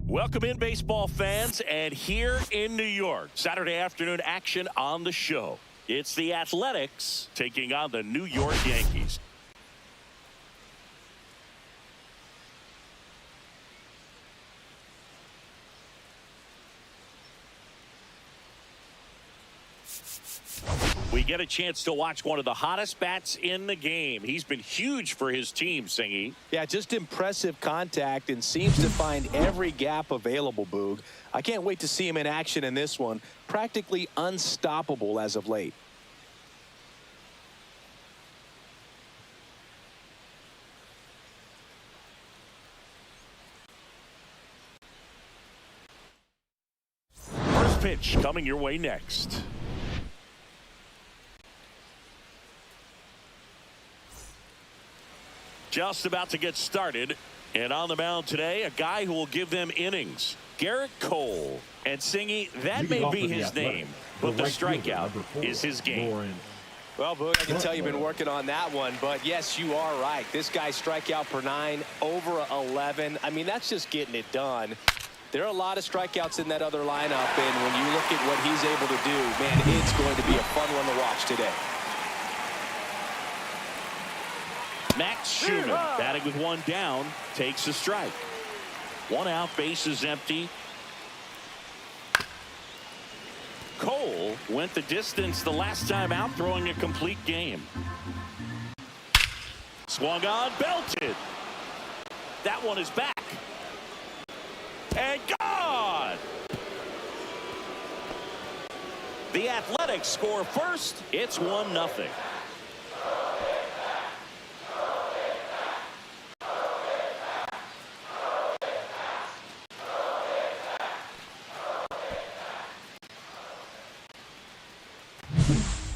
Welcome in, baseball fans, and here in New York, Saturday afternoon action on the show. It's the Athletics taking on the New York Yankees. We get a chance to watch one of the hottest bats in the game. He's been huge for his team, Singy. Yeah, just impressive contact and seems to find every gap available, Boog. I can't wait to see him in action in this one. Practically unstoppable as of late. First pitch coming your way next. Just about to get started, and on the mound today, a guy who will give them innings, Garrett Cole. And Singy, that may be his name, but the strikeout is his game. Well, Boog, I can tell you've been working on that one, but yes, you are right. This guy's strikeout per 9, over 11. I mean, that's just getting it done. There are a lot of strikeouts in that other lineup, and when you look at what he's able to do, man, it's going to be a fun one to watch today. Max Scheumann, batting with one down, takes a strike. One out, bases empty. Cole went the distance the last time out, throwing a complete game. Swung on, belted. That one is back. And gone! The Athletics score first. It's 1-0.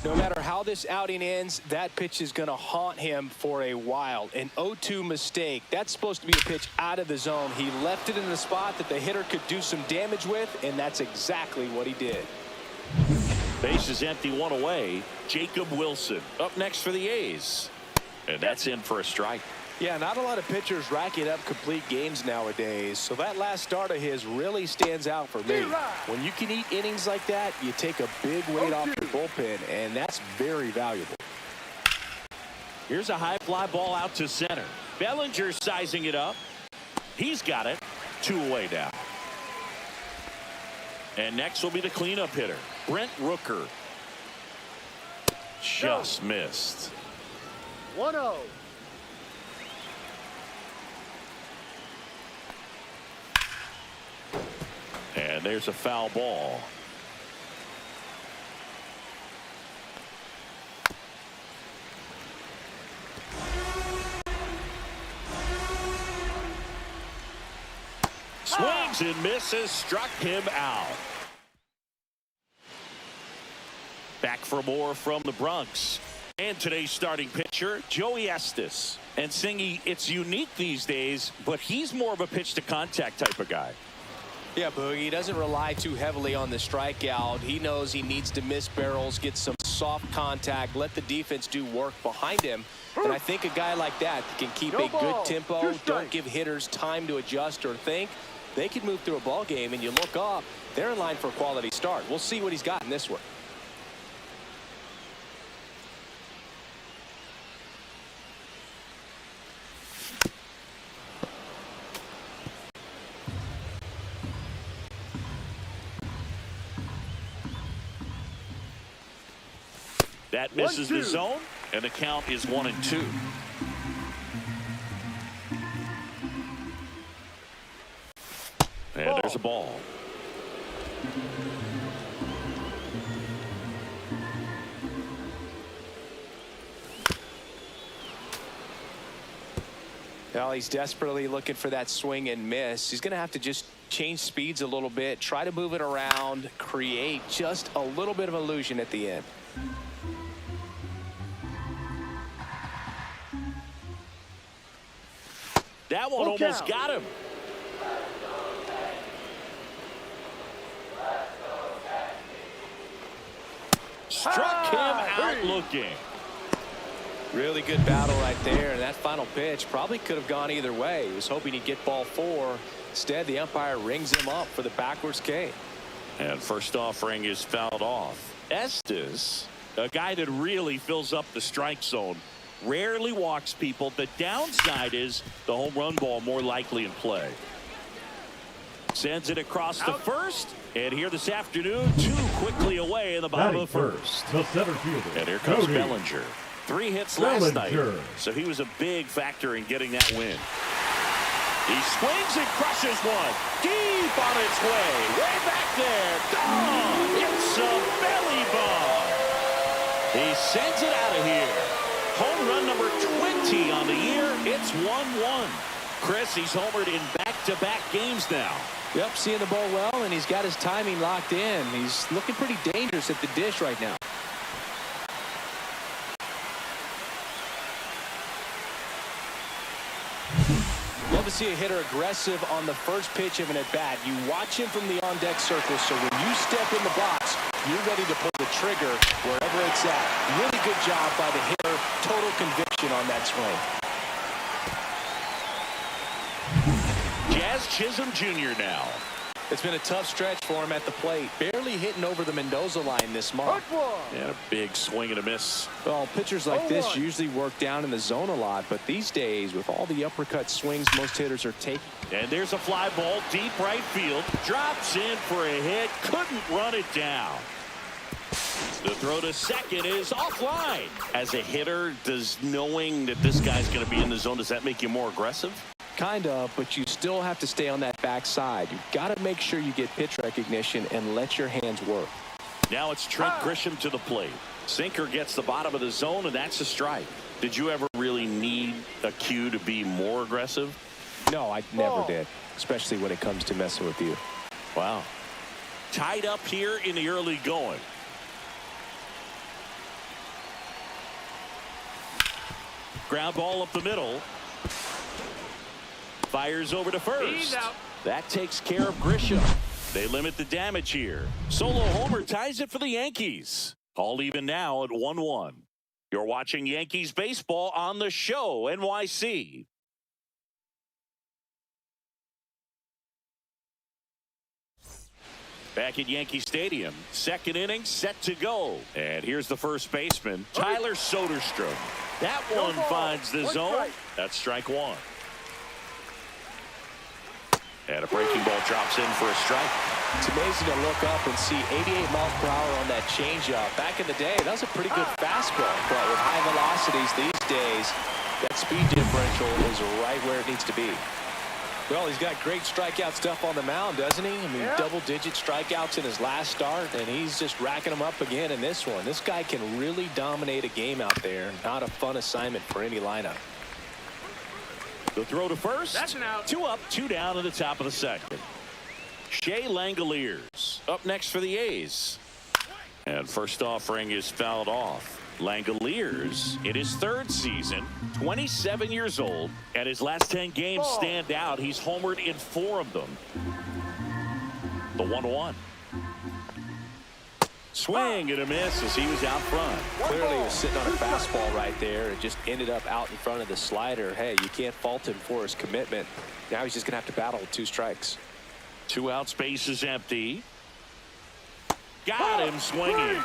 No matter how this outing ends, that pitch is going to haunt him for a while. An 0-2 mistake. That's supposed to be a pitch out of the zone. He left it in the spot that the hitter could do some damage with, and that's exactly what he did. Base is empty, one away. Jacob Wilson up next for the A's. And that's in for a strike. Yeah, not a lot of pitchers racking up complete games nowadays, so that last start of his really stands out for me. When you can eat innings like that, you take a big weight off your bullpen, and that's very valuable. Here's a high fly ball out to center. Bellinger sizing it up. He's got it. 2 away now. And next will be the cleanup hitter, Brent Rooker. Just missed. 1-0. And there's a foul ball. Swings and misses, struck him out. Back for more from the Bronx. And today's starting pitcher, Joey Estes. And Singy, it's unique these days, but he's more of a pitch to contact type of guy. Yeah, Boog, he doesn't rely too heavily on the strikeout. He knows he needs to miss barrels, get some soft contact, let the defense do work behind him. And I think a guy like that can keep a good tempo, don't give hitters time to adjust or think. They can move through a ball game, and you look up, they're in line for a quality start. We'll see what he's got in this one. That misses the zone, and the count is 1-2. And there's a ball. Well, he's desperately looking for that swing and miss. He's going to have to just change speeds a little bit, try to move it around, create just a little bit of illusion at the end. That one almost got him. Struck him out looking. Really good battle right there, and that final pitch probably could have gone either way. He was hoping he'd get ball 4. Instead, the umpire rings him up for the backwards K. And first offering is fouled off. Estes, a guy that really fills up the strike zone, rarely walks people. The downside is the home run ball more likely in play. Sends it across the first. And here this afternoon, 2 quickly away in the bottom of the first. The center fielder. And here comes Cody Bellinger. 3 hits last night. Bellinger. So he was a big factor in getting that win. He swings and crushes one. Deep on its way. Way back there. Gone. It's a belly bomb. He sends it out of here. Home run number 20 on the year. It's 1-1. Chris, he's homered in back-to-back games now. Yep, seeing the ball well, and he's got his timing locked in. He's looking pretty dangerous at the dish right now. Love to see a hitter aggressive on the first pitch of an at-bat. You watch him from the on-deck circle, so when you step in the box, you're ready to pull the trigger wherever it's at. Really good job by the hitter. Total conviction on that swing. Chisholm Jr. now. It's been a tough stretch for him at the plate. Barely hitting over the Mendoza line this month. And a big swing and a miss. Well, pitchers like this usually work down in the zone a lot, but these days, with all the uppercut swings most hitters are taking. And there's a fly ball deep right field. Drops in for a hit. Couldn't run it down. The throw to second is offline. As a hitter, does knowing that this guy's going to be in the zone, does that make you more aggressive? Kind of, but you still have to stay on that backside. You've got to make sure you get pitch recognition and let your hands work. Now it's Trent Grisham to the plate. Sinker gets the bottom of the zone, and that's a strike. Did you ever really need a cue to be more aggressive? No, I never did, especially when it comes to messing with you. Wow. Tied up here in the early going. Ground ball up the middle. Fires over to first. That takes care of Grisham. They limit the damage here. Solo homer ties it for the Yankees. All even now at 1-1. You're watching Yankees baseball on the show, NYC. Back at Yankee Stadium, second inning set to go. And here's the first baseman, Tyler Soderstrom. That one finds the zone. That's strike 1. And a breaking ball drops in for a strike. It's amazing to look up and see 88 miles per hour on that changeup. Back in the day, that was a pretty good fastball. But with high velocities these days, that speed differential is right where it needs to be. Well, he's got great strikeout stuff on the mound, doesn't he? I mean, double-digit strikeouts in his last start, and he's just racking them up again in this one. This guy can really dominate a game out there. Not a fun assignment for any lineup. The throw to first. That's an out. 2 up, 2 down at the top of the second. Shea Langeliers up next for the A's. And first offering is fouled off. Langeliers in his 3rd season, 27 years old, and his last 10 games stand out. He's homered in 4 of them. The 1-1. Swing and a miss as he was out front. Clearly he was sitting on a fastball right there and just ended up out in front of the slider. Hey, you can't fault him for his commitment. Now he's just going to have to battle with 2 strikes. 2 outs, base is empty. Got him swinging.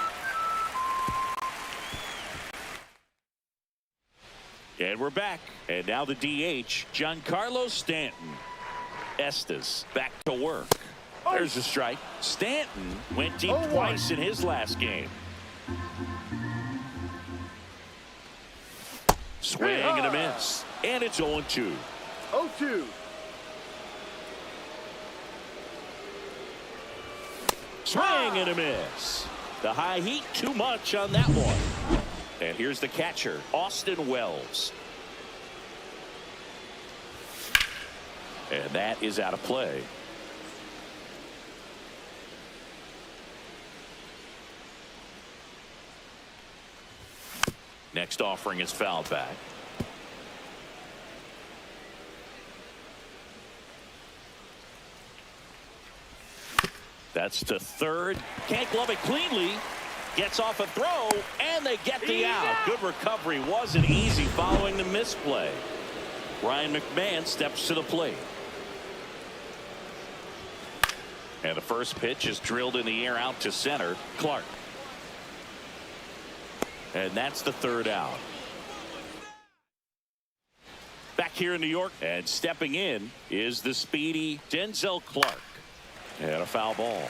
And we're back. And now the DH, Giancarlo Stanton. Estes back to work. There's a strike. Stanton went deep twice in his last game. Swing and a miss. And it's 0-2. 0-2. Swing and a miss. The high heat too much on that one. And here's the catcher, Austin Wells. And that is out of play. Next offering is fouled back. That's to third. Can't glove it cleanly. Gets off a throw, and they get the out. Good recovery. Wasn't easy following the misplay. Ryan McMahon steps to the plate. And the first pitch is drilled in the air out to center. Clark. And that's the third out. Back here in New York, and stepping in is the speedy Denzel Clark. And a foul ball.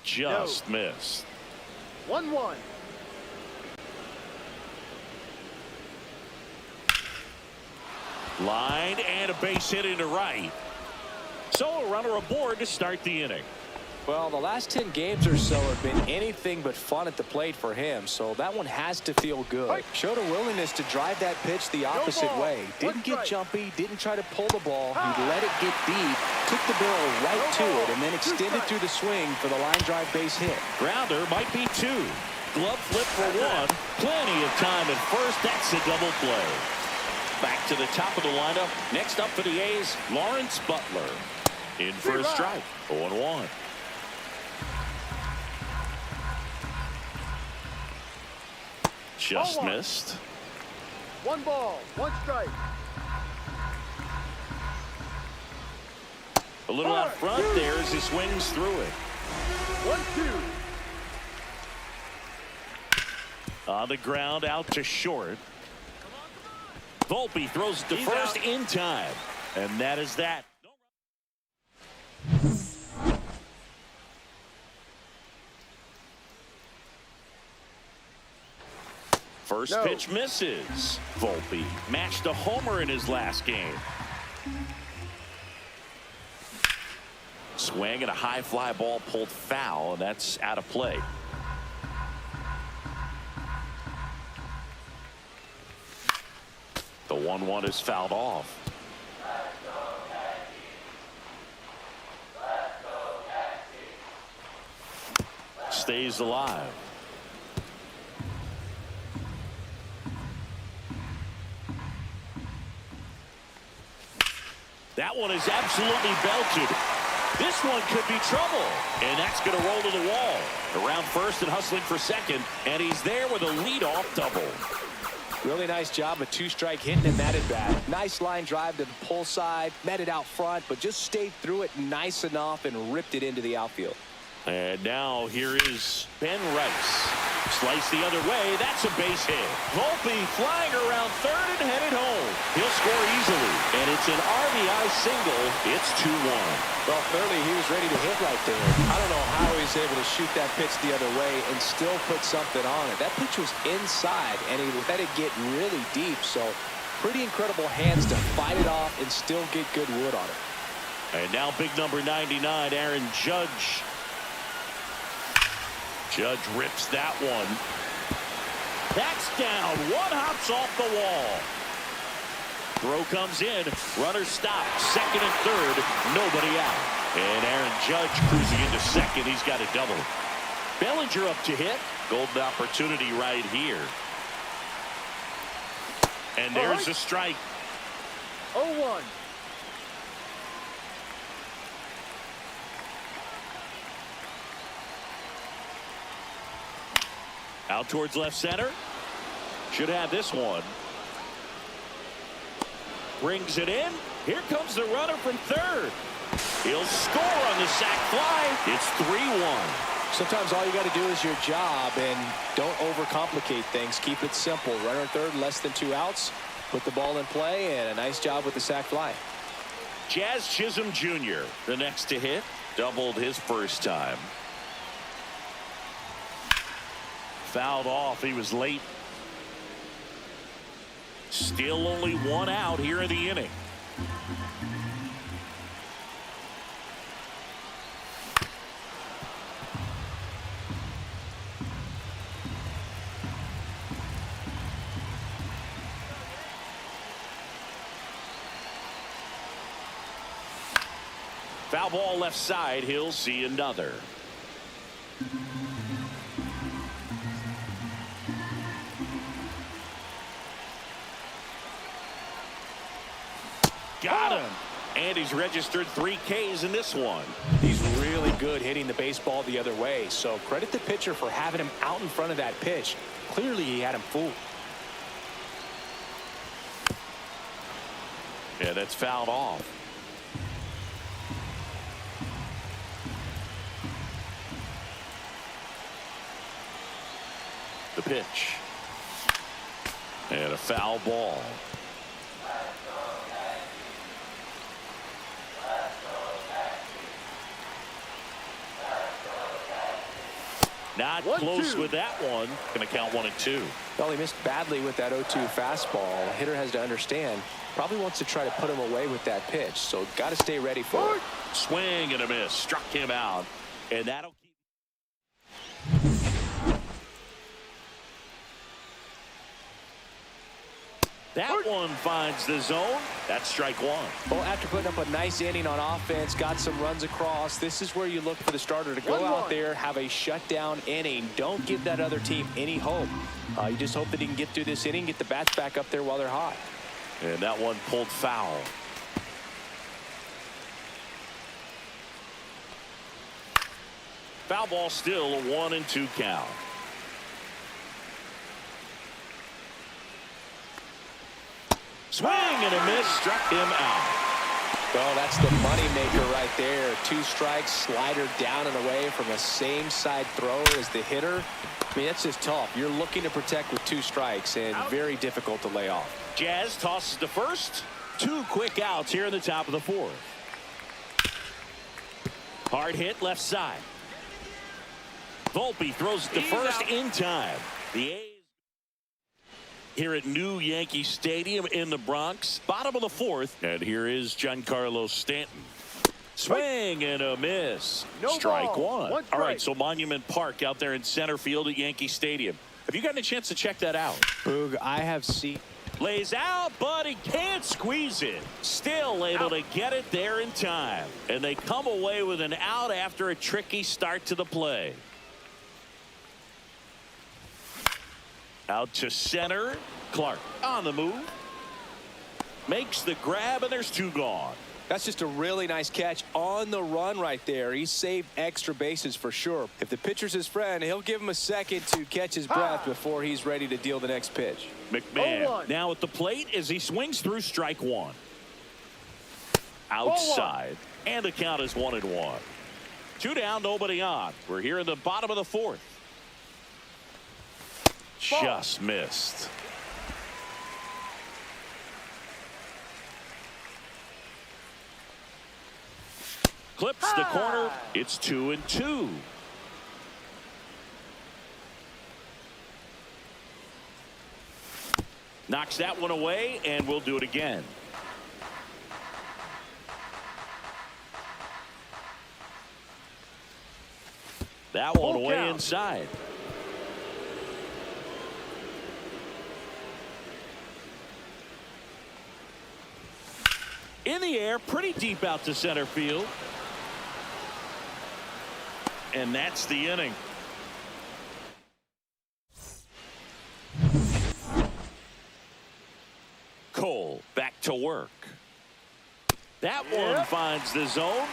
Just missed. 1-1. Line and a base hit into right. So a runner aboard to start the inning. Well, the last 10 games or so have been anything but fun at the plate for him, so that one has to feel good. Showed a willingness to drive that pitch the opposite way. Didn't get jumpy, didn't try to pull the ball. He let it get deep, took the barrel right to it, and then extended through the swing for the line drive base hit. Grounder might be 2. Glove flip for 1. Plenty of time at first. That's a double play. Back to the top of the lineup. Next up for the A's, Lawrence Butler. In for a strike. 0-1. Just missed. 1 ball, 1 strike. A little out front there as he swings through it. 1-2. On the ground, out to short. Volpe throws it to first in time. And that is that. First pitch misses. Volpe matched a homer in his last game. Swing and a high fly ball pulled foul, and that's out of play. The 1-1 is fouled off. Stays alive. That one is absolutely belted. This one could be trouble, and that's going to roll to the wall. Around first and hustling for second, and he's there with a leadoff double. Really nice job, a 2-strike hitting in that at bat. Nice line drive to the pull side, met it out front, but just stayed through it nice enough and ripped it into the outfield. And now here is Ben Rice. Slice the other way. That's a base hit. Volpe flying around third and headed home. He'll score easily. And it's an RBI single. It's 2-1. Well, clearly he was ready to hit right there. I don't know how he was able to shoot that pitch the other way and still put something on it. That pitch was inside, and he let it get really deep. So pretty incredible hands to fight it off and still get good wood on it. And now big number 99, Aaron Judge. Judge rips that one. That's down. One hops off the wall. Throw comes in. Runner stopped. Second and third. Nobody out. And Aaron Judge cruising into second. He's got a double. Bellinger up to hit. Golden opportunity right here. And there's a strike. 0-1. Out towards left center. Should have this one. Brings it in. Here comes the runner from third. He'll score on the sac fly. It's 3-1. Sometimes all you got to do is your job and don't overcomplicate things. Keep it simple. Runner at third, less than 2 outs. Put the ball in play, and a nice job with the sac fly. Jazz Chisholm Jr., the next to hit. Doubled his first time. Fouled off. He was late. Still only 1 out here in the inning. Foul ball left side. He'll see another. Got him. And he's registered 3 Ks in this one. He's really good hitting the baseball the other way, so credit the pitcher for having him out in front of that pitch. Clearly he had him fooled. Yeah, that's fouled off. The pitch. And a foul ball. Not close with that one. Going to count 1-2. Well, he missed badly with that 0-2 fastball. The hitter has to understand, probably wants to try to put him away with that pitch, so got to stay ready for it. Swing and a miss. Struck him out. And that'll keep. That one finds the zone. That's strike one. Well, after putting up a nice inning on offense, got some runs across, this is where you look for the starter to go out there, have a shutdown inning. Don't give that other team any hope. You just hope that he can get through this inning, get the bats back up there while they're hot. And that one pulled foul. Foul ball, still a 1-2 count. Swing and a miss, struck him out. Well, that's the money maker right there. 2 strikes, slider down and away from a same side thrower as the hitter. I mean, that's just tough. You're looking to protect with 2 strikes and very difficult to lay off. Jazz tosses to first. 2 quick outs here in the top of the 4th. Hard hit left side. Volpe throws it to first in time. The A's here at New Yankee Stadium in the Bronx, bottom of the 4th, and here is Giancarlo Stanton. Swing and a miss. Strike one. All right, so Monument Park out there in center field at Yankee Stadium. Have you gotten a chance to check that out? Boog, I have seen. Lays out, but he can't squeeze it. Still able to get it there in time. And they come away with an out after a tricky start to the play. Out to center. Clark on the move. Makes the grab, and there's 2 gone. That's just a really nice catch on the run right there. He saved extra bases for sure. If the pitcher's his friend, he'll give him a second to catch his breath before he's ready to deal the next pitch. McMahon now at the plate as he swings through strike 1. Outside. And the count is 1-1. 2 down, nobody on. We're here in the bottom of the 4th. Just missed. Clips the corner. It's 2-2. Knocks that one away, and we'll do it again. That one away inside. In the air, pretty deep out to center field. And that's the inning. Cole back to work. That one finds the zone,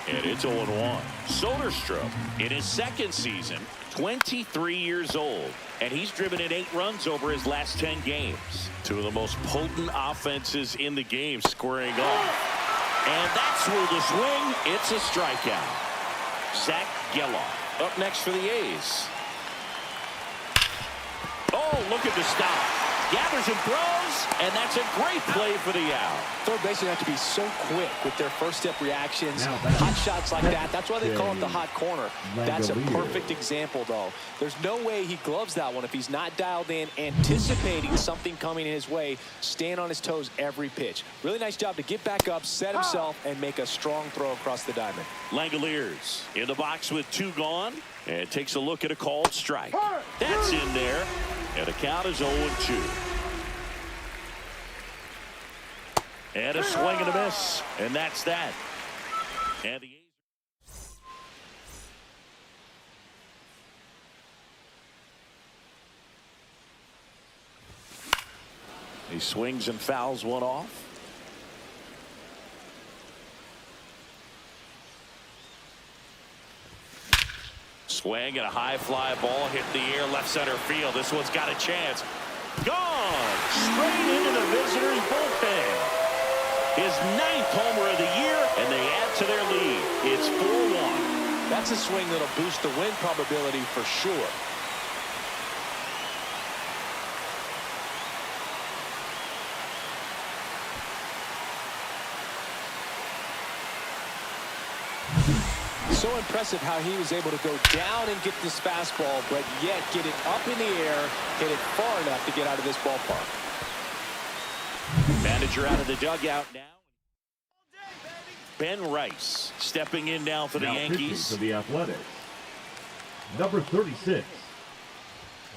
and it's 0-1. Soderstrom in his 2nd season, 23 years old, and he's driven in 8 runs over his last 10 games. 2 of the most potent offenses in the game squaring off. And that's with the swing. It's a strikeout. Zach Geloff up next for the A's. Oh, look at the stop. Gathers and throws, and that's a great play for the out. Third basemen have to be so quick with their first step reactions. Hot shots like that. That's why they call it the hot corner. That's a perfect example, though. There's no way he gloves that one if he's not dialed in, anticipating something coming his way, staying on his toes every pitch. Really nice job to get back up, set himself, and make a strong throw across the diamond. Langeliers in the box with 2 gone, and takes a look at a called strike. That's in there. And the count is 0-2. And a swing and a miss. And that's that. And the he swings and fouls one off. Swing and a high fly ball hit the air left center field. This one's got a chance. Gone straight into the visitors' bullpen. His 9th homer of the year, and they add to their lead. It's 4-1. That's a swing that'll boost the win probability for sure. So impressive how he was able to go down and get this fastball, but yet get it up in the air, hit it far enough to get out of this ballpark. Manager out of the dugout now. Ben Rice stepping in now for the Yankees. For the Athletics, number 36.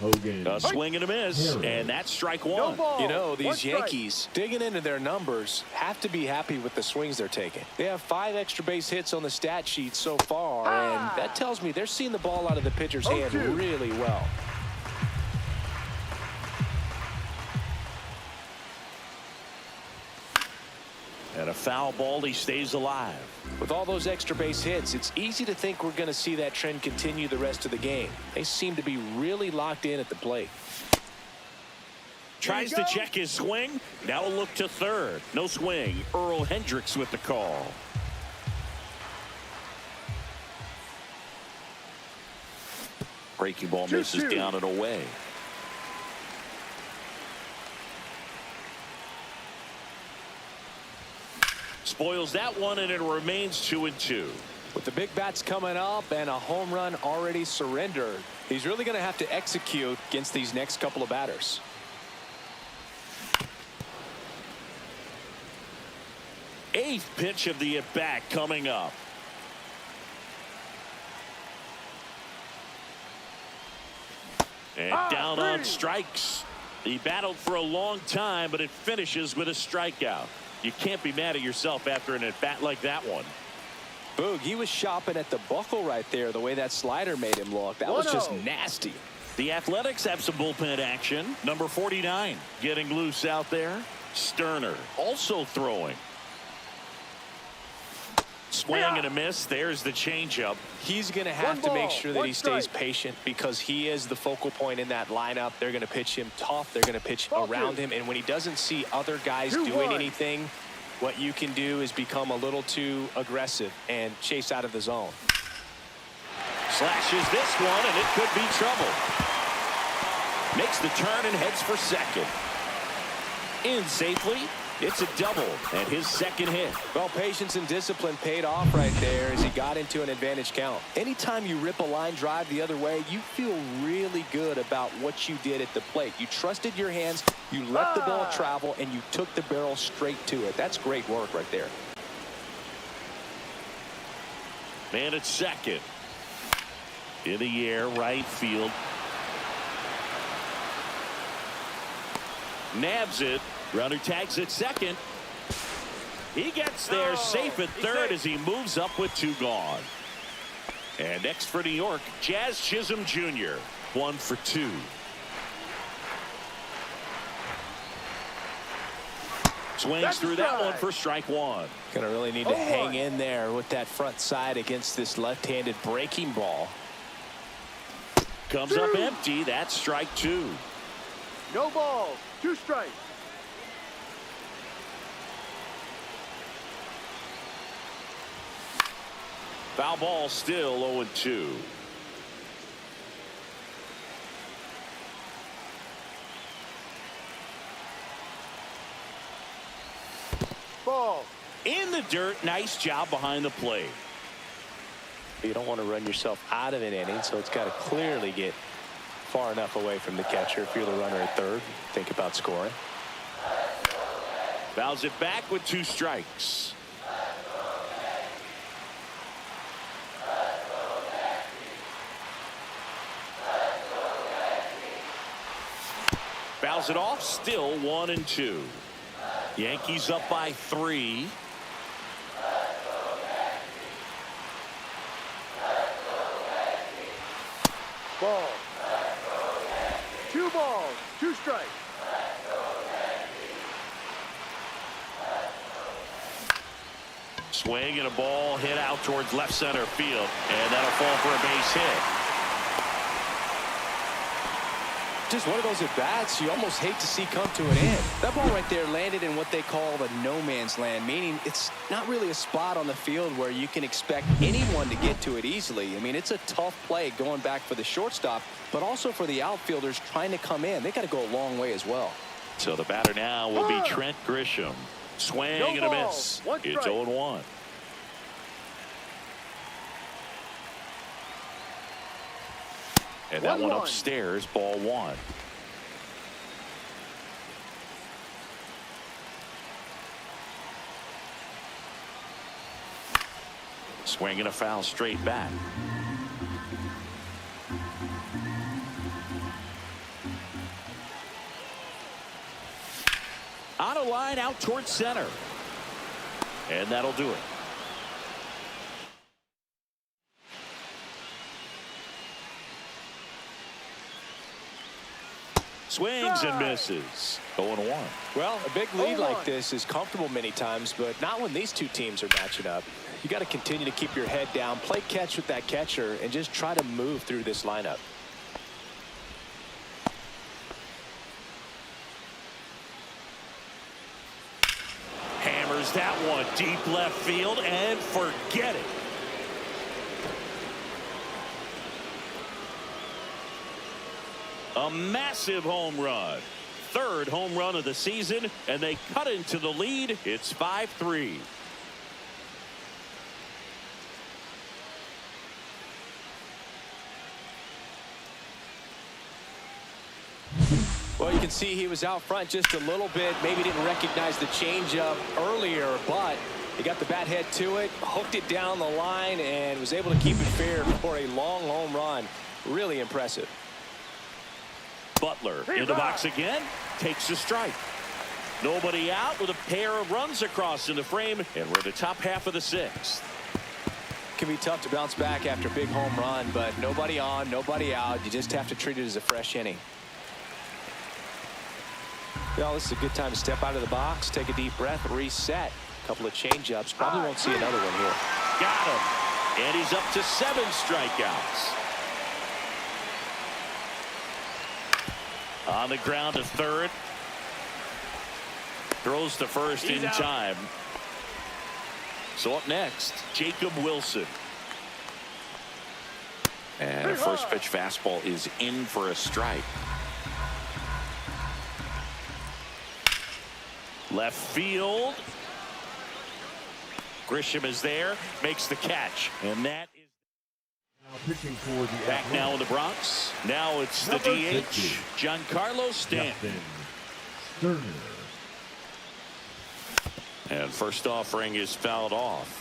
A swing and a miss, and that's strike one. No ball. You know, these One strike. Yankees, digging into their numbers, have to be happy with the swings they're taking. They have 5 extra base hits on the stat sheet so far, and that tells me they're seeing the ball out of the pitcher's hand really well. And a foul ball, he stays alive. With all those extra base hits, it's easy to think we're going to see that trend continue the rest of the game. They seem to be really locked in at the plate. Tries to check his swing. Now a look to third. No swing. Earl Hendricks with the call. Breaking ball misses down and away. Spoils that one, and it remains 2-2. With the big bats coming up and a home run already surrendered, he's really going to have to execute against these next couple of batters. Eighth pitch of the at-bat coming up. And down on strikes. He battled for a long time, but it finishes with a strikeout. You can't be mad at yourself after an at-bat like that one. Boog, he was shopping at the buckle right there, the way that slider made him look. That was just nasty. The Athletics have some bullpen action. Number 49 getting loose out there. Sterner also throwing. Swing and a miss. There's the changeup. He's going to have to make sure that he stays patient because he is the focal point in that lineup. They're going to pitch him tough. They're going to pitch around him. And when he doesn't see other guys doing anything, what you can do is become a little too aggressive and chase out of the zone. Slashes this one, and it could be trouble. Makes the turn and heads for second. In safely. It's a double and his second hit. Well, patience and discipline paid off right there as he got into an advantage count. Anytime you rip a line drive the other way, you feel really good about what you did at the plate. You trusted your hands, you let the ball travel, and you took the barrel straight to it. That's great work right there. Man at second. In the air, right field. Nabs it. Runner tags at second. He gets there safe at third as he moves up with 2 gone. And next for New York, Jazz Chisholm Jr. 1 for 2. Swings through that one for strike one. Gonna really need to hang in there with that front side against this left-handed breaking ball. Comes up empty. That's strike 2. No balls. 2 strikes. Foul ball, still 0-2. Ball. In the dirt. Nice job behind the plate. You don't want to run yourself out of an inning, so it's got to clearly get far enough away from the catcher. If you're the runner at third, think about scoring. Fouls it back with 2 strikes. Fouls it off, still 1-2. Yankees up by 3. Ball. 2 balls. 2 strikes. Swing and a ball hit out towards left center field, and that'll fall for a base hit. Just one of those at-bats you almost hate to see come to an end. That ball right there landed in what they call the no man's land, meaning it's not really a spot on the field where you can expect anyone to get to it easily. I mean, it's a tough play going back for the shortstop, but also for the outfielders trying to come in. They got to go a long way as well. So the batter now will be Trent Grisham. Swing and a miss. It's 0-1. And that one upstairs, ball one. Swing and a foul straight back. On a line out towards center. And that'll do it. Swings and misses. 0-1. Well, a big lead like this is comfortable many times, but not when these two teams are matching up. You got to continue to keep your head down, play catch with that catcher, and just try to move through this lineup. Hammers that one deep left field and forget it. A massive home run. Third home run of the season, and they cut into the lead. It's 5-3. Well, you can see he was out front just a little bit. Maybe didn't recognize the changeup earlier, but he got the bat head to it, hooked it down the line, and was able to keep it fair for a long home run. Really impressive. Butler in the box again, takes a strike. Nobody out with a pair of runs across in the frame, and we're in the top half of the sixth. Can be tough to bounce back after a big home run, but nobody on, nobody out. You just have to treat it as a fresh inning. Well, this is a good time to step out of the box, take a deep breath, reset. A couple of change-ups. Probably won't see another one here. Got him. And he's up to 7 strikeouts. On the ground to third. Throws to first in time. So up next, Jacob Wilson. And a first pitch fastball is in for a strike. Left field. Grisham is there, makes the catch, and that is Now pitching for the back now in the Bronx. Now it's the DH, Giancarlo Stanton. Sterner. And first offering is fouled off.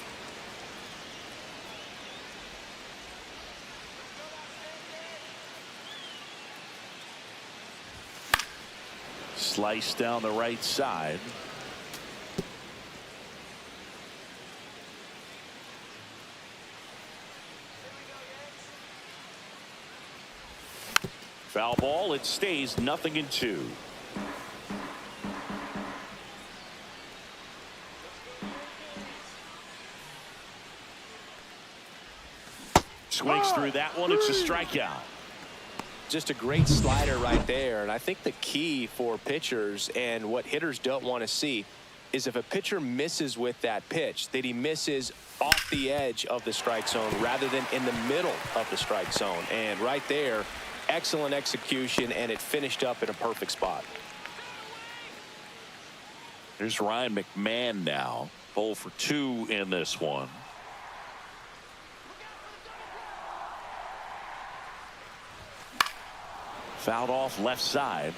Slice down the right side. Foul ball. It stays 0-2. Swings through that one. It's a strikeout. Just a great slider right there. And I think the key for pitchers and what hitters don't want to see is if a pitcher misses with that pitch, that he misses off the edge of the strike zone rather than in the middle of the strike zone. And right there, excellent execution, and it finished up in a perfect spot. There's Ryan McMahon now. 0 for 2 in this one. Fouled off left side.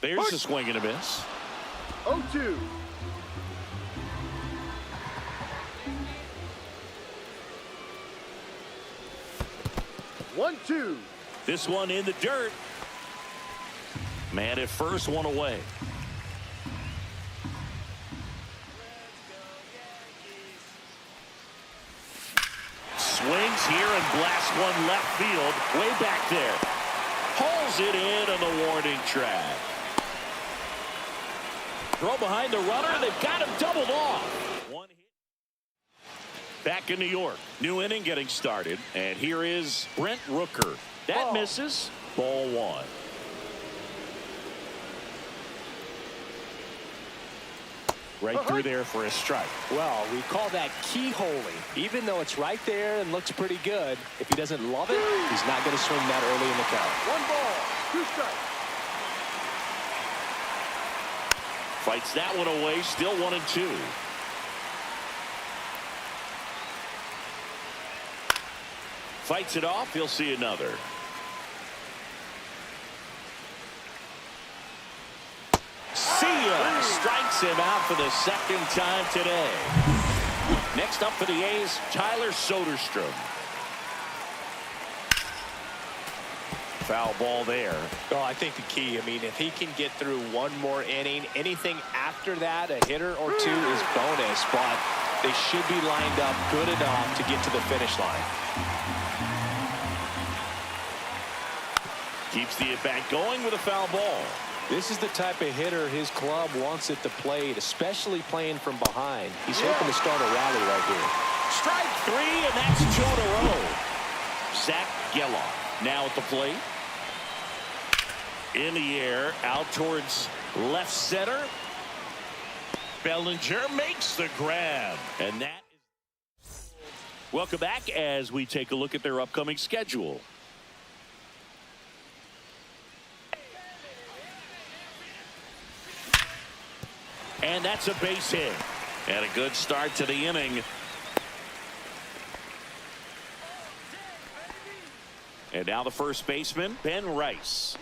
There's a swing and a miss. 0-2. One, two. This one in the dirt. Man at first, one away. Swings here and blasts one left field. Way back there. Hauls it in on the warning track. throw behind the runner. They've got him doubled off. One hit. Back in New York. New inning getting started. And here is Brent Rooker. That misses. Ball one. Right through there for a strike. Well, we call that keyholing. Even though it's right there and looks pretty good, if he doesn't love it, he's not going to swing that early in the count. 1 ball, 2 strikes. Fights that one away. Still 1-2. Fights it off. He'll see another. See ya. Strikes him out for the second time today. Next up for the A's, Tyler Soderstrom. Foul ball there. Oh, I think the key, I mean, if he can get through one more inning, anything after that, a hitter or two is bonus, but they should be lined up good enough to get to the finish line. Keeps the at-bat going with a foul ball. This is the type of hitter his club wants at the plate, especially playing from behind. He's hoping to start a rally right here. Strike 3, and that's 2 in a row. Zach Geloff now at the plate. In the air, out towards left center. Bellinger makes the grab. And that is... Welcome back as we take a look at their upcoming schedule. And that's a base hit. And a good start to the inning. And now the first baseman, Ben Rice.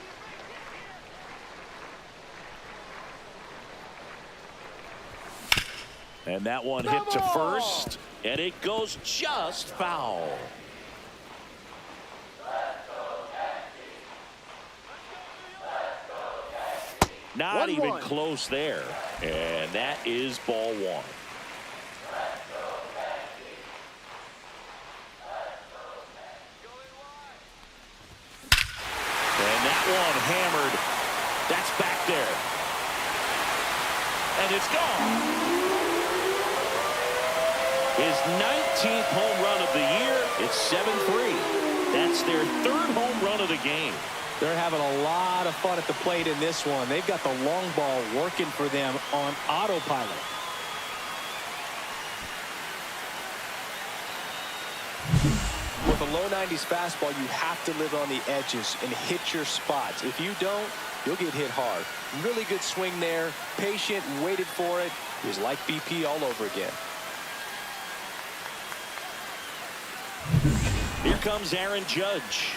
And that one hit to first. And it goes just foul. Not even close there. And that is ball one. And that one hammered. That's back there. And it's gone. His 19th home run of the year. It's 7-3. That's their 3rd home run of the game. They're having a lot of fun at the plate in this one. They've got the long ball working for them on autopilot. With a low 90s fastball, you have to live on the edges and hit your spots. If you don't, you'll get hit hard. Really good swing there. Patient, waited for it. It was like BP all over again. Here comes Aaron Judge.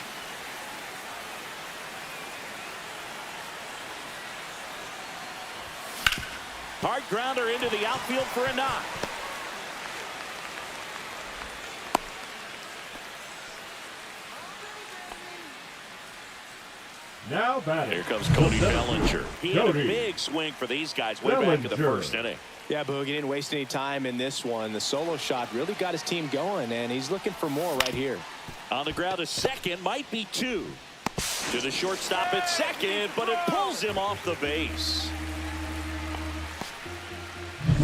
Hard grounder into the outfield for a knock. Now batting. Here comes Cody Bellinger. He had a big swing for these guys way back in the first inning. Yeah, Boog, he didn't waste any time in this one. The solo shot really got his team going, and he's looking for more right here. On the ground to second, might be 2. To the shortstop at second, but it pulls him off the base.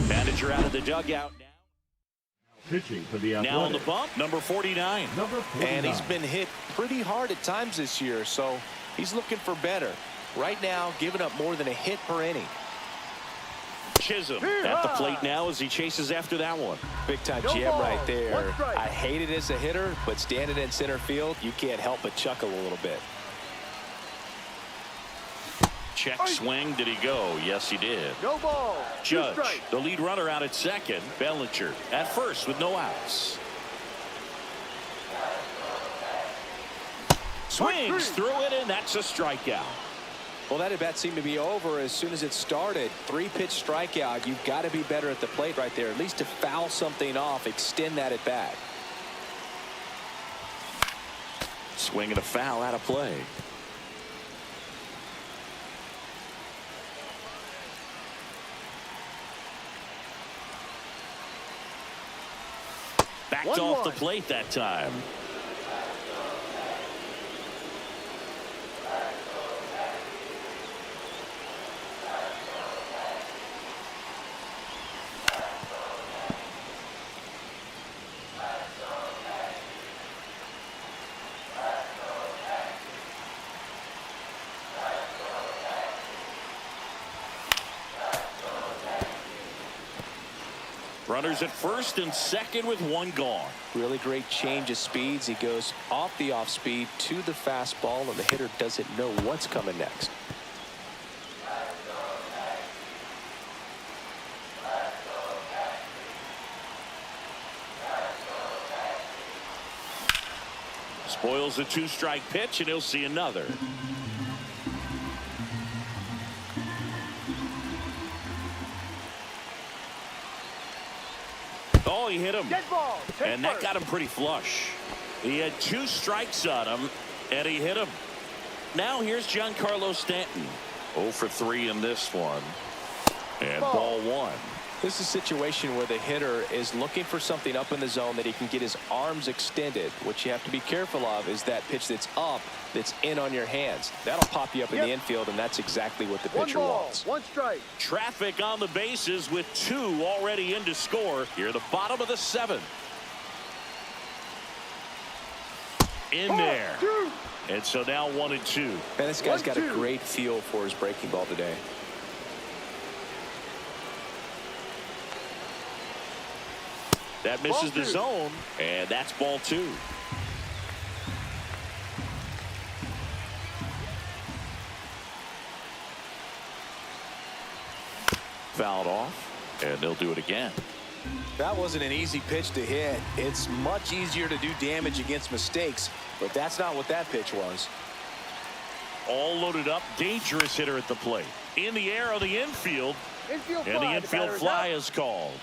Manager out of the dugout now. Pitching for the Athletics. Now on the bump, number 49. Number 49. And he's been hit pretty hard at times this year, so he's looking for better. Right now, giving up more than a hit per inning. Chisholm at the plate now as he chases after that one. Big time gem right there. I hate it as a hitter, but standing in center field, you can't help but chuckle a little bit. Check swing. Did he go? Yes, he did. No ball. Judge, the lead runner out at second. Bellinger at first with no outs. Swings through it, and that's a strikeout. Well, that at bat seemed to be over as soon as it started. 3-pitch strikeout. You've got to be better at the plate right there, at least to foul something off, extend that at bat. Swing and a foul out of play. Backed off the plate that time. Runners at first and second with one gone. Really great change of speeds. He goes off the off speed to the fastball, and the hitter doesn't know what's coming next. Spoils a two-strike pitch, and he'll see another. Oh, he hit him. Dead ball. And that got him pretty flush. He had 2 strikes on him, and he hit him. Now here's Giancarlo Stanton. 0 for 3 in this one. And ball 1. This is a situation where the hitter is looking for something up in the zone that he can get his arms extended. What you have to be careful of is that pitch that's up, that's in on your hands. That'll pop you up in the infield, and that's exactly what the pitcher wants. 1 strike. Traffic on the bases with 2 already in to score. Here, the bottom of the 7th. In there. And so now 1-2. Man, this guy's got a great feel for his breaking ball today. That misses the zone, and that's ball 2. Fouled off, and they'll do it again. That wasn't an easy pitch to hit. It's much easier to do damage against mistakes, but that's not what that pitch was. All loaded up, dangerous hitter at the plate. In the air on the infield, and the infield fly is called.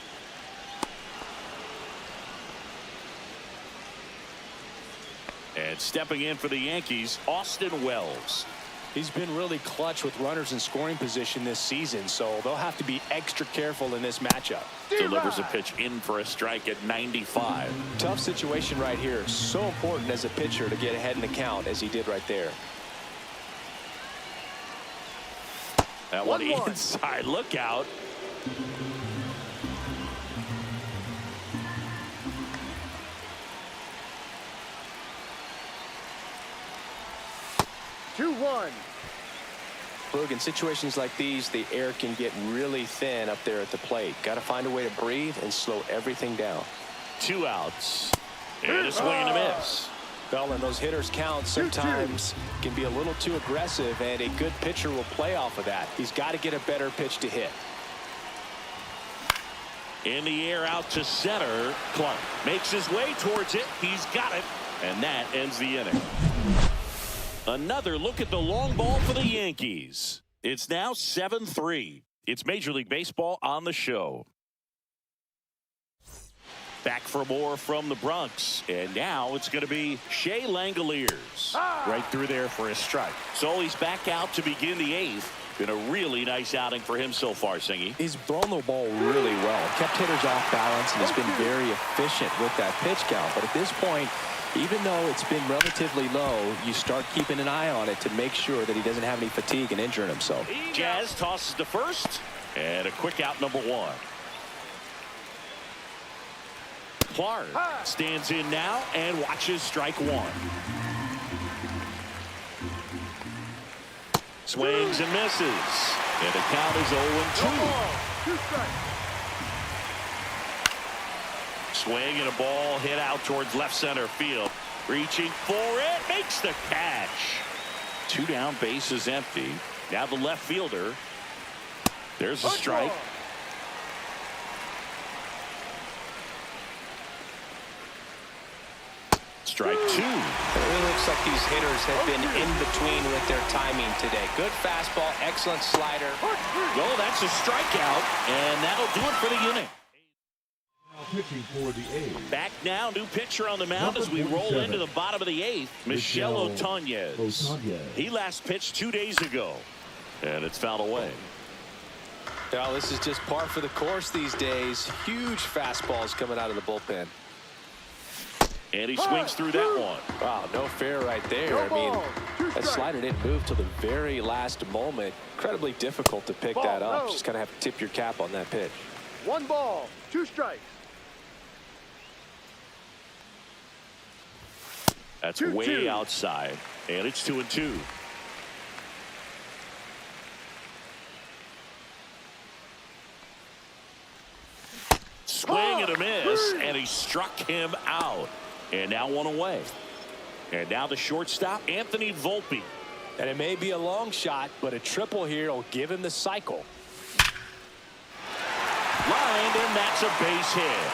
And stepping in for the Yankees, Austin Wells. He's been really clutch with runners in scoring position this season, so they'll have to be extra careful in this matchup. Delivers a pitch in for a strike at 95. Tough situation right here. So important as a pitcher to get ahead in the count as he did right there. That one inside. Look out. Look, in situations like these, the air can get really thin up there at the plate. Got to find a way to breathe and slow everything down. 2 outs. And a swing and a miss. Well, and those hitters count sometimes can be a little too aggressive, and a good pitcher will play off of that. He's got to get a better pitch to hit. In the air out to center. Clark makes his way towards it. He's got it. And that ends the inning. Another look at the long ball for the Yankees. It's now 7-3. It's Major League Baseball on the show. Back for more from the Bronx. And now it's going to be Shea Langeliers. Right through there for a strike. So he's back out to begin the 8th. Been a really nice outing for him so far, Singy. He's thrown the ball really well. Kept hitters off balance and has been very efficient with that pitch count. But at this point, even though it's been relatively low, you start keeping an eye on it to make sure that he doesn't have any fatigue and injuring himself. Jazz tosses to first. And a quick out, number 1. Clark stands in now and watches strike 1. Swings and misses. And the count is 0-2. Swing and a ball hit out towards left center field. Reaching for it. Makes the catch. 2 down, bases empty. Now the left fielder. There's a strike. Strike 2. It really looks like these hitters have been in between with their timing today. Good fastball, excellent slider. Well, that's a strikeout, and that'll do it for the inning. Pitching for the A's. Back now, new pitcher on the mound as we roll into the bottom of the 8th. Michel Otanez. He last pitched 2 days ago, and it's fouled away. Well, this is just par for the course these days. Huge fastballs coming out of the bullpen. And he swings through that one. Wow, no fair right there. I mean, that slider didn't move till the very last moment. Incredibly difficult to pick that up. Just kind of have to tip your cap on that pitch. 1 ball, 2 strikes. That's way outside, and it's 2-2. Swing and a miss, and he struck him out. And now one away. And now the shortstop, Anthony Volpe. And it may be a long shot, but a triple here will give him the cycle. Lined, and that's a base hit.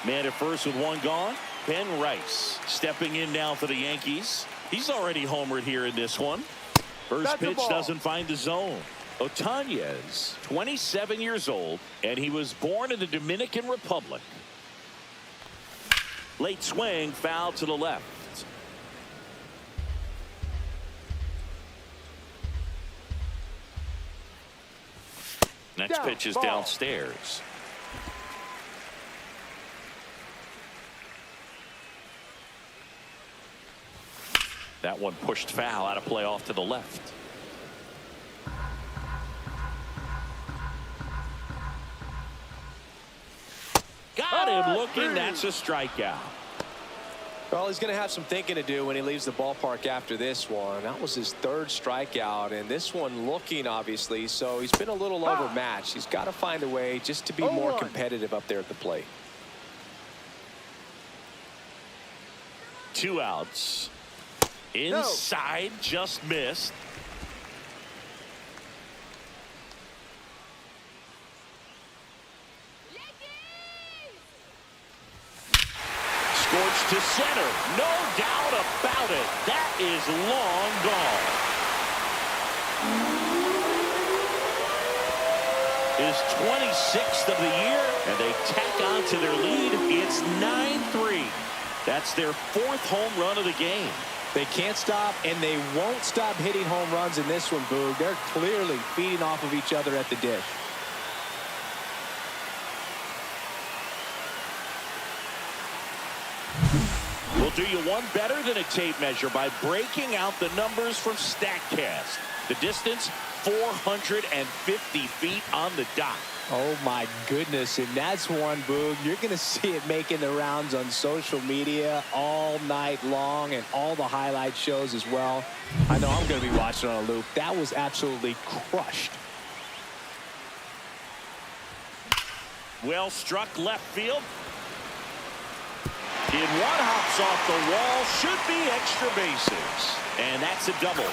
Man at first with one gone. Ben Rice stepping in now for the Yankees. He's already homered here in this one. First pitch doesn't find the zone. Otanez, 27 years old, and he was born in the Dominican Republic. Late swing, foul to the left. Next pitch is downstairs. That one pushed foul, out of play off to the left. Got him looking. That's a strikeout. Well, he's going to have some thinking to do when he leaves the ballpark after this one. That was his third strikeout, and this one looking, obviously, so he's been a little overmatched. He's got to find a way just to be more competitive up there at the plate. 2 outs. Inside, just missed. Scorched to center. No doubt about it. That is long gone. His 26th of the year, and they tack on to their lead. It's 9-3. That's their 4th home run of the game. They can't stop, and they won't stop hitting home runs in this one, Boog. They're clearly feeding off of each other at the dish. We'll do you one better than a tape measure by breaking out the numbers from StatCast. The distance, 450 feet on the dot. Oh, my goodness. And that's one, Boog. You're going to see it making the rounds on social media all night long and all the highlight shows as well. I know I'm going to be watching on a loop. That was absolutely crushed. Well struck left field. In one hops off the wall, should be extra bases. And that's a double.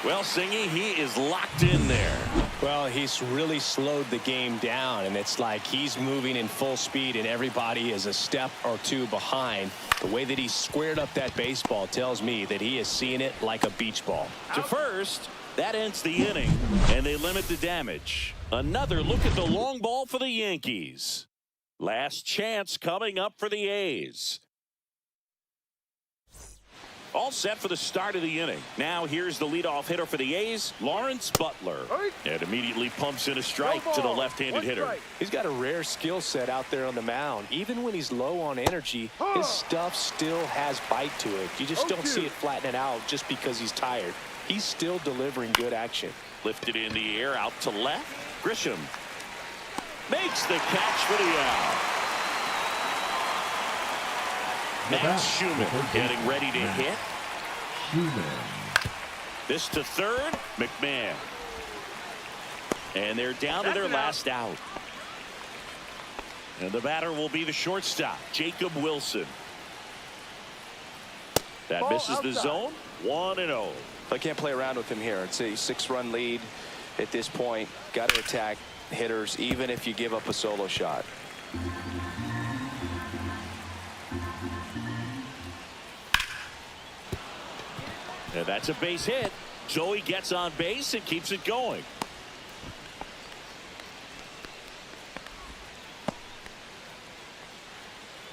Well, Singy, he is locked in there. Well, he's really slowed the game down, and it's like he's moving in full speed, and everybody is a step or two behind. The way that he squared up that baseball tells me that he is seeing it like a beach ball. To first, that ends the inning, and they limit the damage. Another look at the long ball for the Yankees. Last chance coming up for the A's. All set for the start of the inning. Now here's the leadoff hitter for the A's, Lawrence Butler. And immediately pumps in a strike to the left-handed hitter. He's got a rare skill set out there on the mound. Even when he's low on energy, his stuff still has bite to it. You just don't see it flattening out just because he's tired. He's still delivering good action. Lifted in the air, out to left. Grisham makes the catch for the out. Max Scheumann getting ready to hit. This to third, McMahon. And they're down to their last out. And the batter will be the shortstop, Jacob Wilson. That misses the zone, 1-0. I can't play around with him here. It's a 6-run lead at this point. Got to attack hitters, even if you give up a solo shot. And that's a base hit. Joey gets on base and keeps it going.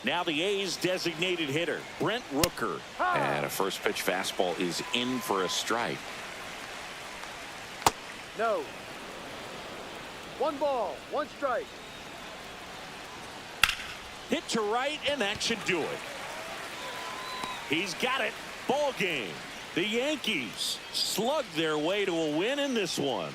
Now the A's designated hitter, Brent Rooker. And a first pitch fastball is in for a strike. No. 1 ball, 1 strike. Hit to right, and that should do it. He's got it. Ball game. The Yankees slug their way to a win in this one.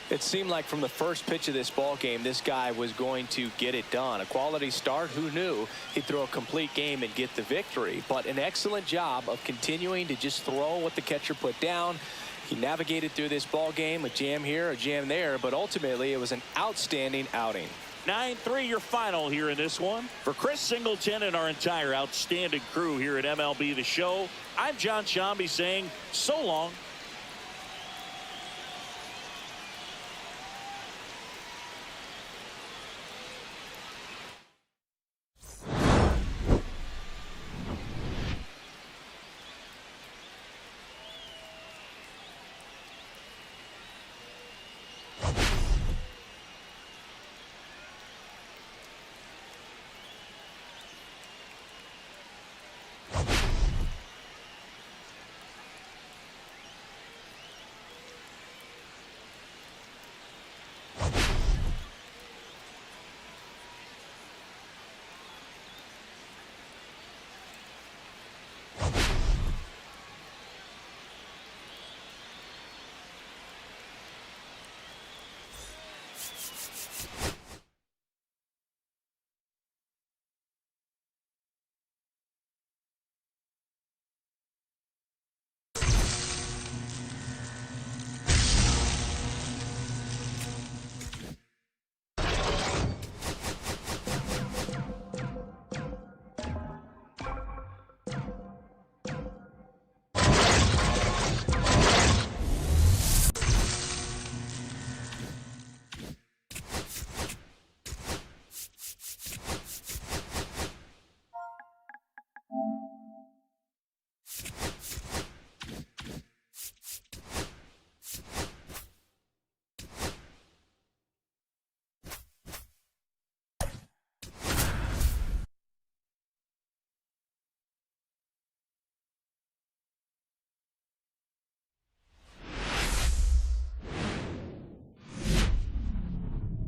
It seemed like from the first pitch of this ball game, this guy was going to get it done. A quality start. Who knew he'd throw a complete game and get the victory? But an excellent job of continuing to just throw what the catcher put down. He navigated through this ball game, a jam here, a jam there, but ultimately it was an outstanding outing. 9-3 your final here in this one. For Chris Singleton and our entire outstanding crew here at MLB The Show, I'm John Shambi saying so long.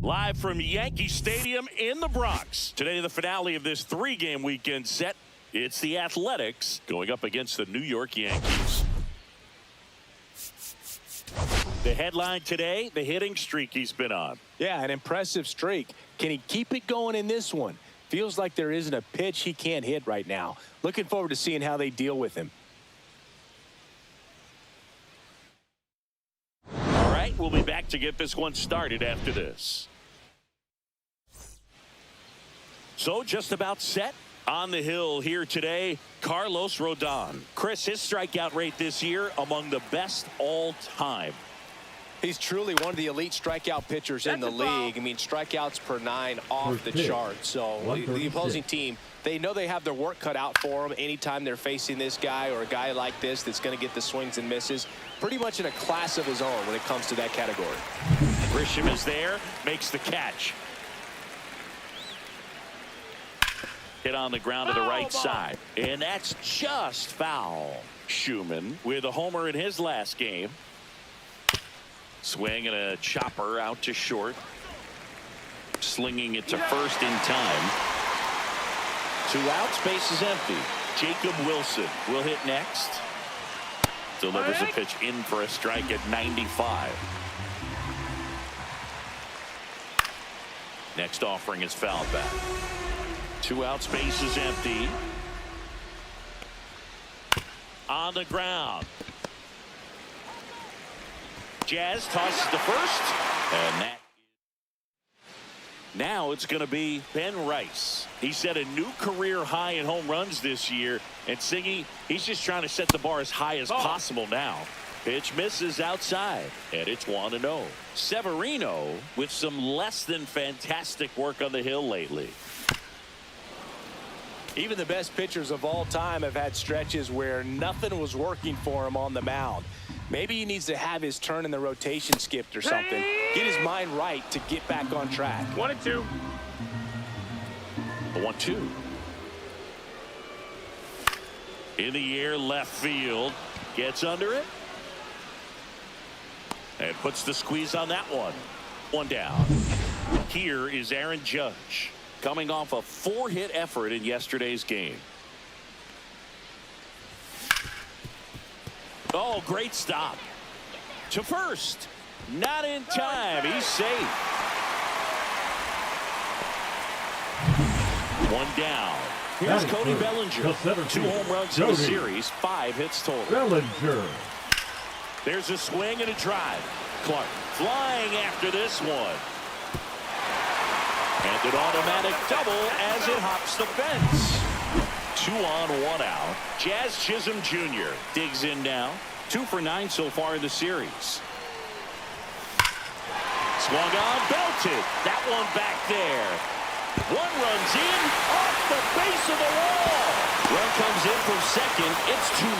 Live from Yankee Stadium in the Bronx. Today, the finale of this three-game weekend set. It's the Athletics going up against the New York Yankees. The headline today, the hitting streak he's been on. Yeah, an impressive streak. Can he keep it going in this one? Feels like there isn't a pitch he can't hit right now. Looking forward to seeing how they deal with him. All right, we'll be back to get this one started after this. So just about set on the hill here today, Carlos Rodon. Chris, his strikeout rate this year among the best all time. He's truly one of the elite strikeout pitchers in the league. I mean, strikeouts per 9 off the chart. So the opposing team, they know they have their work cut out for them anytime they're facing this guy or a guy like this that's going to get the swings and misses. Pretty much in a class of his own when it comes to that category. Grisham is there, makes the catch. Hit on the ground to the right side. And that's just foul. Scheumann with a homer in his last game. Swing and a chopper out to short. Slinging it to first in time. 2 outs, base is empty. Jacob Wilson will hit next. Delivers a pitch in for a strike at 95. Next offering is fouled back. 2 outs, base is empty. On the ground. Jazz tosses to first. And that. Now it's going to be Ben Rice. He set a new career high in home runs this year. And Singy, he's just trying to set the bar as high as possible now. Pitch misses outside. And it's 1-0. Severino with some less than fantastic work on the hill lately. Even the best pitchers of all time have had stretches where nothing was working for him on the mound. Maybe he needs to have his turn in the rotation skipped or something. Get his mind right to get back on track. 1-2. The 1-2. In the air, left field. Gets under it. And puts the squeeze on that one. 1 down. Here is Aaron Judge, coming off a 4-hit effort in yesterday's game. Oh, great stop. To first. Not in time. He's safe. One down. Here's Cody Bellinger. 2 home runs in the series, 5 hits total. Bellinger. There's a swing and a drive. Clark flying after this one. And an automatic double as it hops the fence. 2 on, 1 out. Jazz Chisholm Jr. digs in now. 2 for 9 so far in the series. Swung on, belted. That one back there. 1 runs in, off the base of the wall. Run comes in from second. It's 2-0.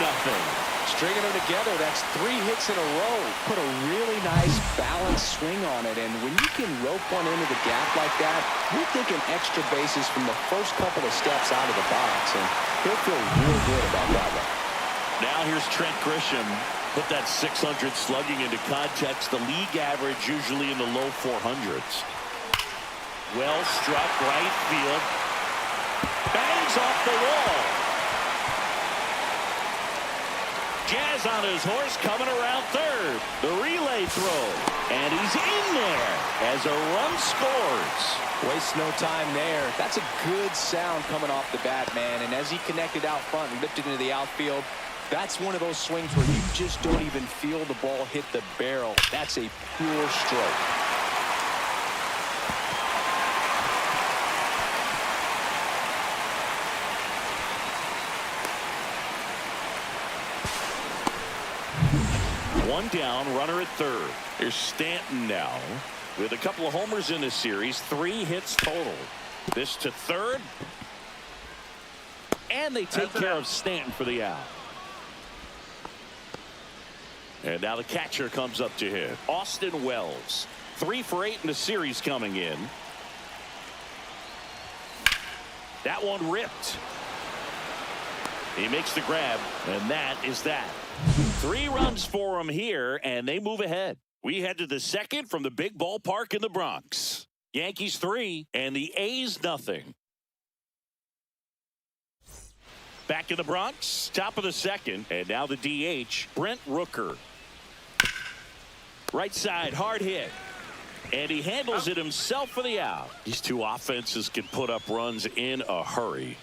Stringing them together, that's 3 hits in a row. Put a really nice balanced swing on it, and when you can rope one into the gap like that, you're thinking extra bases from the first couple of steps out of the box, and he'll feel real good about that one. Now here's Trent Grisham. Put that 600 slugging into context. The league average usually in the low 400s. Well struck right field. Bangs off the wall. Jazz on his horse coming around third. The relay throw. And he's in there as a run scores. Waste no time there. That's a good sound coming off the bat, man. And as he connected out front and lifted into the outfield, that's one of those swings where you just don't even feel the ball hit the barrel. That's a pure stroke. One down, runner at third. Here's Stanton now with a couple of homers in this series, 3 hits total. This to third. And they take care of Stanton for the out. And now the catcher comes up to hit. Austin Wells. 3 for 8 in the series coming in. That one ripped. He makes the grab, and that is that. 3 runs for him here, and they move ahead. We head to the second from the big ballpark in the Bronx. Yankees 3 and the A's nothing. Back in the Bronx, top of the second, and now the DH, Brent Rooker. Right side, hard hit. And he handles it himself for the out. These 2 offenses can put up runs in a hurry.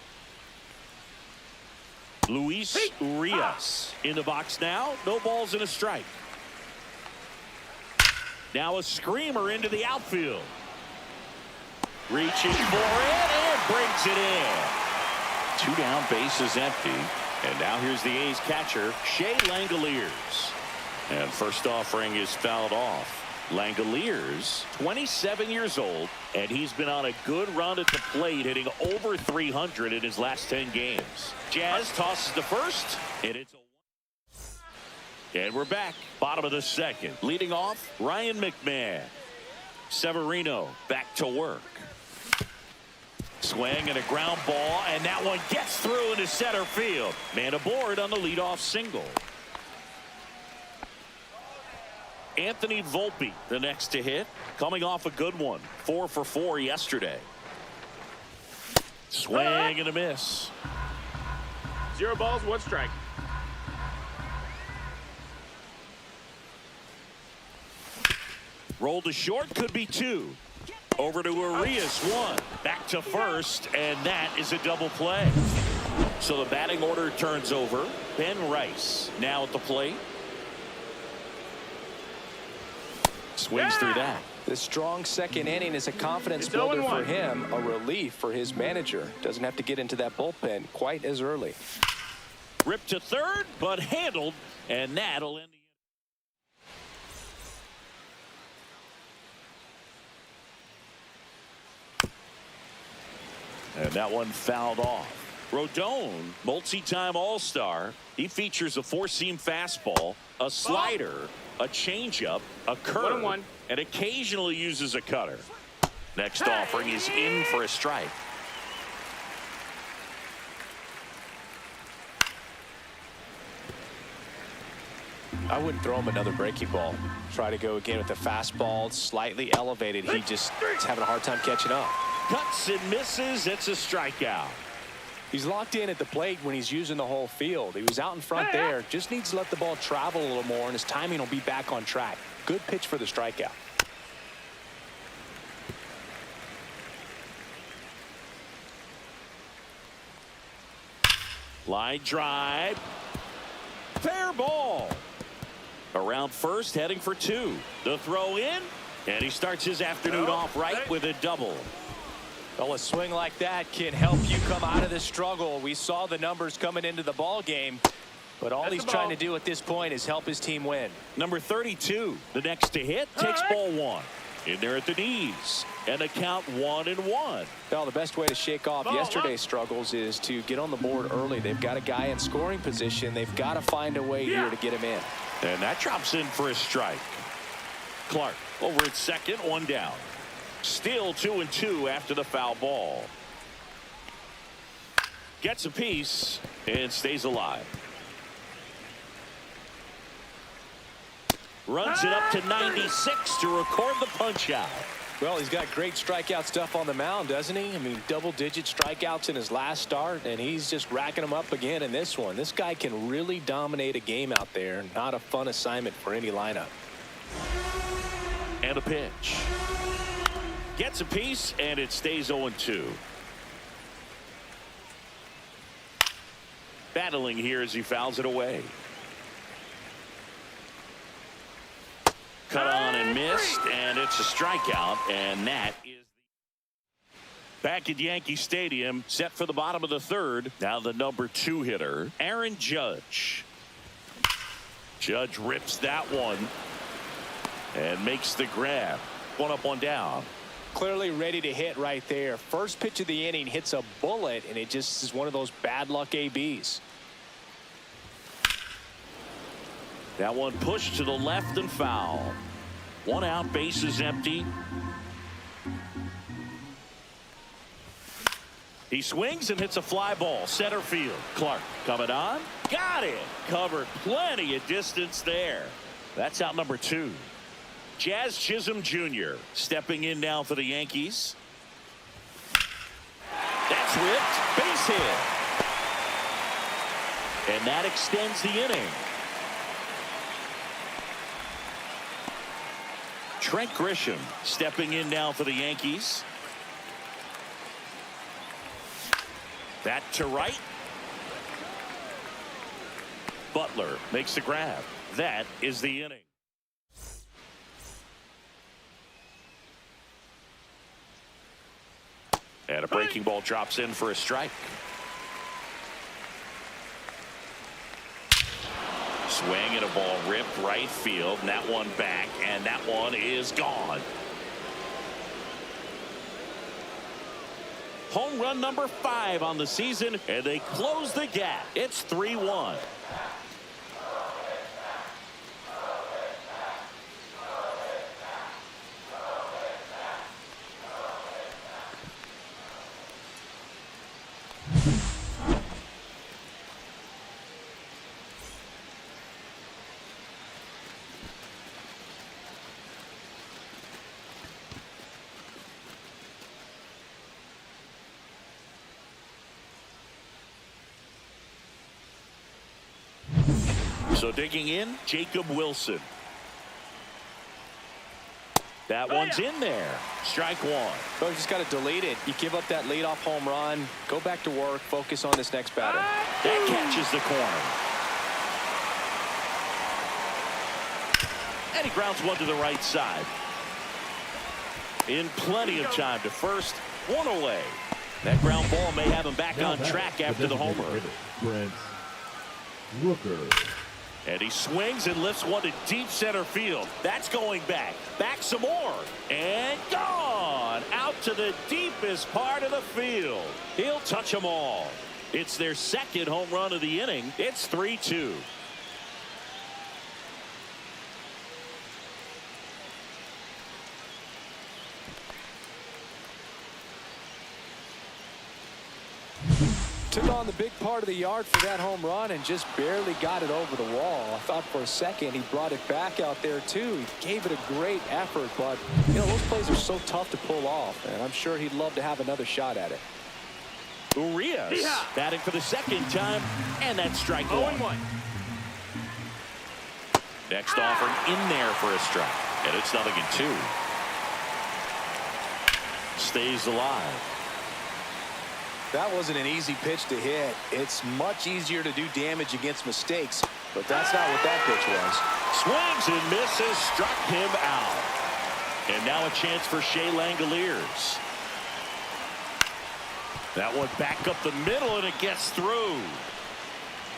Luis Urias in the box now. No balls and a strike. Now a screamer into the outfield. Reaching for it and brings it in. 2 down, bases empty. And now here's the A's catcher, Shea Langeliers. And first offering is fouled off. Langeliers, 27 years old, and he's been on a good run at the plate, hitting over 300 in his last 10 games. Jazz tosses to first, and it's and we're back. Bottom of the second. Leading off, Ryan McMahon. Severino back to work. Swing and a ground ball, and that one gets through into center field. Man aboard on the leadoff single. Anthony Volpe, the next to hit, coming off a good one. 4 for 4 yesterday. Swing and a miss. 0 balls, 1 strike. Rolled to short, could be 2. Over to Urias, 1. Back to first, and that is a double play. So the batting order turns over. Ben Rice now at the plate. Swings through that. The strong second inning is a confidence builder for him, a relief for his manager. Doesn't have to get into that bullpen quite as early. Ripped to third, but handled, and that'll end the and that one fouled off. Rodon, multi-time All-Star. He features a 4-seam fastball, a slider, a changeup, a curve, and occasionally uses a cutter. Next offering is in for a strike. I wouldn't throw him another breaking ball. Try to go again with the fastball, slightly elevated. He just is having a hard time catching up. Cuts and misses. It's a strikeout. He's locked in at the plate when he's using the whole field. He was out in front there. Just needs to let the ball travel a little more, and his timing will be back on track. Good pitch for the strikeout. Line drive. Fair ball. Around first, heading for 2. The throw in, and he starts his afternoon off right with a double. Well, a swing like that can help you come out of this struggle. We saw the numbers coming into the ball game, but all he's trying to do at this point is help his team win. Number 32, the next to hit, takes ball 1. In there at the knees, and a count 1-1. Well, the best way to shake off yesterday's struggles is to get on the board early. They've got a guy in scoring position. They've got to find a way here to get him in. And that drops in for a strike. Clark over at second, 1 down. Still 2-2 after the foul ball. Gets a piece and stays alive. Runs it up to 96 to record the punch out. Well, he's got great strikeout stuff on the mound, doesn't he? I mean, double-digit strikeouts in his last start, and he's just racking them up again in this one. This guy can really dominate a game out there. Not a fun assignment for any lineup. And a pitch. Gets a piece, and it stays 0-2. Battling here as he fouls it away. Cut on and missed, and it's a strikeout, and that is back at Yankee Stadium, set for the bottom of the 3rd. Now the number 2 hitter, Aaron Judge. Judge rips that one and makes the grab. 1 up, 1 down. Clearly ready to hit right there. First pitch of the inning hits a bullet, and it just is one of those bad luck ABs. That one pushed to the left and foul. 1 out, bases empty. He swings and hits a fly ball, center field. Clark coming on, got it. Covered plenty of distance there. That's out number 2. Jazz Chisholm Jr. stepping in now for the Yankees. That's whipped, base hit. And that extends the inning. Trent Grisham stepping in now for the Yankees. That to right. Butler makes the grab. That is the inning. And a breaking ball drops in for a strike. Swing and a ball ripped right field, and that one back, and that one is gone. Home run number 5 on the season, and they close the gap. It's 3-1. So digging in, Jacob Wilson. That one's in there. Strike 1. Well, you just got to delete it. You give up that leadoff home run. Go back to work. Focus on this next batter. That catches the corner. And he grounds one to the right side. In plenty of time to first. 1 away. That ground ball may have him back on track after the homer. Brent Rooker. And he swings and lifts one to deep center field. That's going back. Back some more. And gone. Out to the deepest part of the field. He'll touch them all. It's their second home run of the inning. It's 3-2. Took on the big part of the yard for that home run and just barely got it over the wall. I thought for a second he brought it back out there too. He gave it a great effort, but you know, those plays are so tough to pull off, and I'm sure he'd love to have another shot at it. Urias batting for the second time, and that's strike one. 0-1. Next offering in there for a strike, and it's 0-2. Stays alive. That wasn't an easy pitch to hit. It's much easier to do damage against mistakes, but that's not what that pitch was. Swings and misses, struck him out. And now a chance for Shea Langeliers. That one back up the middle, and it gets through.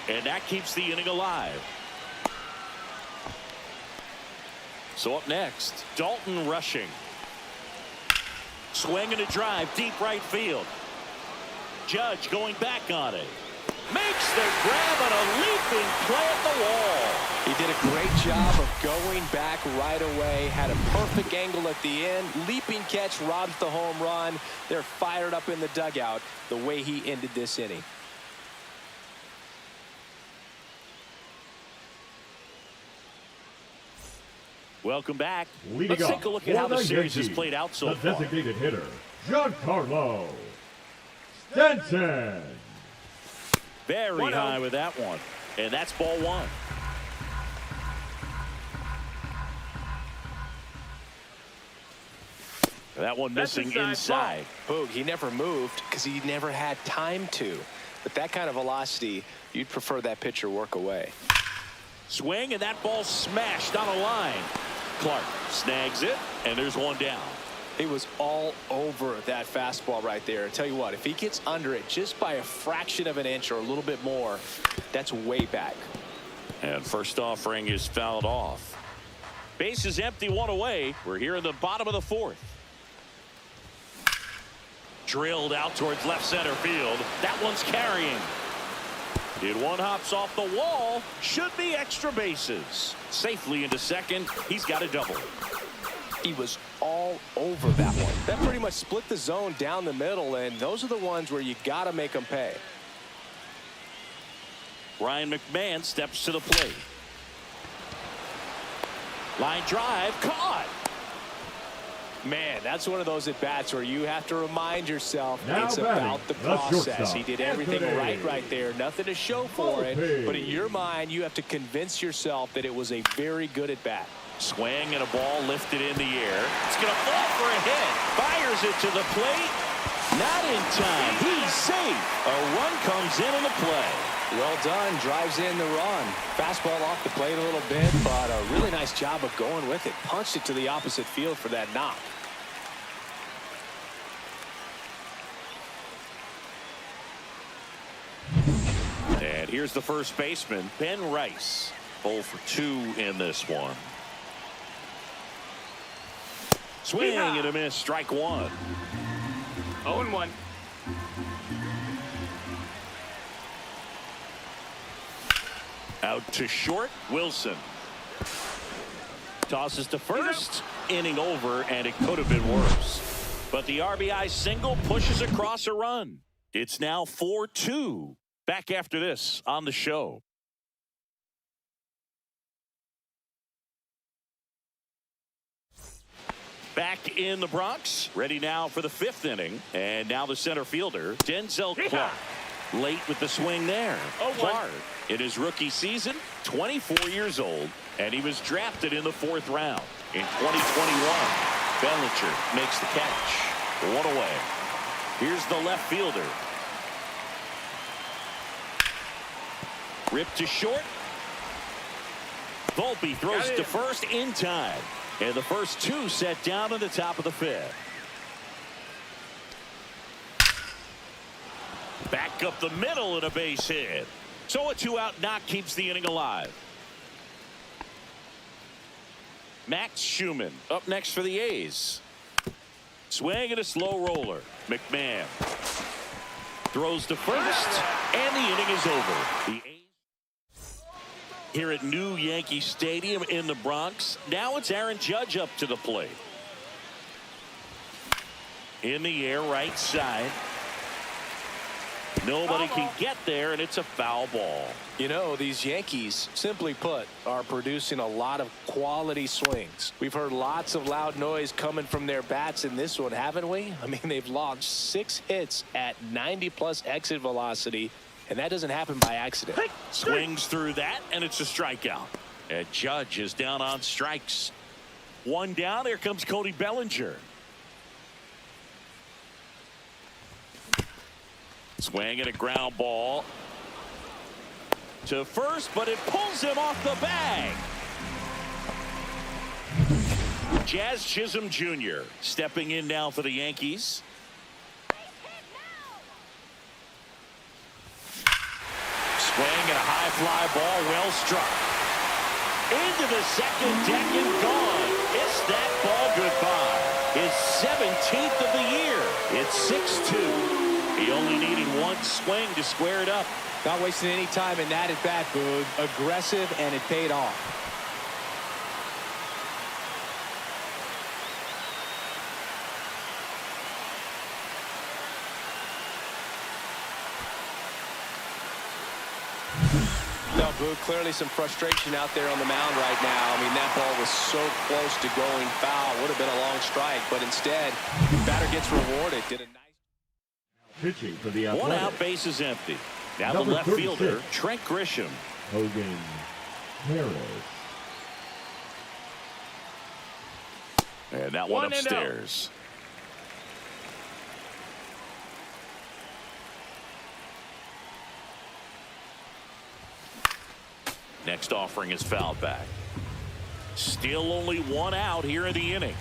And that keeps the inning alive. So up next, Dalton rushing. Swing and a drive, deep right field. Judge going back on it. Makes the grab on a leaping play at the wall. He did a great job of going back right away. Had a perfect angle at the end. Leaping catch robs the home run. They're fired up in the dugout the way he ended this inning. Welcome back. Leading Let's take a look at how the series has Yankees, played out so the far. designated hitter, Giancarlo Stanton. Very 1-0. high with that one. And that's ball one. That one That's missing inside. Boog, he never moved because he never had time to. But that kind of velocity, you'd prefer that pitcher work away. Swing, and that ball smashed on a line. Clark snags it, and there's one down. He was all over that fastball right there. I tell you what, if he gets under it just by a fraction of an inch or a little bit more, that's way back. And first offering is fouled off. Base is empty, one away. We're here in the bottom of the fourth. Drilled out towards left center field. That one's carrying. Did one hops off the wall. Should be extra bases. Safely into second. He's got a double. He was all over that one. That pretty much split the zone down the middle, and those are the ones where you got to make them pay. Ryan McMahon steps to the plate. Line drive, caught. Man, that's one of those at-bats where you have to remind yourself Now it's batting, about the the process. shortstop, He did everything Anthony. right there. Nothing to show for it. Volpe. But in your mind, you have to convince yourself that it was a very good at-bat. Swing and a ball lifted in the air. It's going to fall for a hit. Fires it to the plate. Not in time. He's safe. A run comes in on the play. Well done. Drives in the run. Fastball off the plate a little bit, but a really nice job of going with it. Punched it to the opposite field for that knock. And here's the first baseman, Ben Rice. 0 for 2 in this one. Swing and a miss, strike one. 0-1. Out to short, Wilson. Tosses to first, inning over, and it could have been worse. But the RBI single pushes across a run. It's now 4-2. Back after this on the show. Back in the Bronx, ready now for the 5th inning. And now the center fielder, Denzel Clark. Late with the swing there. Clark, in his rookie season, 24 years old, and he was drafted in the 4th round. In 2021, Bellinger makes the catch. One away. Here's the left fielder. Ripped to short. Volpe throws to first in time. And the first 2 set down in the top of the 5th. Back up the middle and a base hit. So a 2-out knock keeps the inning alive. Max Scheumann up next for the A's. Swing and a slow roller. McMahon throws to first, and the inning is over. The A's here at New Yankee Stadium in the Bronx. Now it's Aaron Judge up to the plate. In the air, right side. Nobody can get there, and it's a foul ball. You know, these Yankees, simply put, are producing a lot of quality swings. We've heard lots of loud noise coming from their bats in this one, haven't we? I mean, they've launched 6 hits at 90+ exit velocity, and that doesn't happen by accident. Swings through that, and it's a strikeout. And Judge is down on strikes. 1 down. Here comes Cody Bellinger. Swing and a ground ball to first, but it pulls him off the bag. Jazz Chisholm Jr. stepping in now for the Yankees. Swing and a high fly ball, well struck. Into the second deck and gone. It's that ball goodbye. His 17th of the year. It's 6-2. He only needed 1 swing to square it up. Not wasting any time in that at bat, Boog. Aggressive, and it paid off. Now, Boog, clearly some frustration out there on the mound right now. I mean, that ball was so close to going foul. Would have been a long strike, but instead, batter gets rewarded. Did a nice. Pitching for the Athletics. 1 out, bases empty. Now Number the left 36. fielder, Trent Grisham. Hogan Harris. And that one upstairs. Next offering is fouled back. Still only 1 out here in the inning.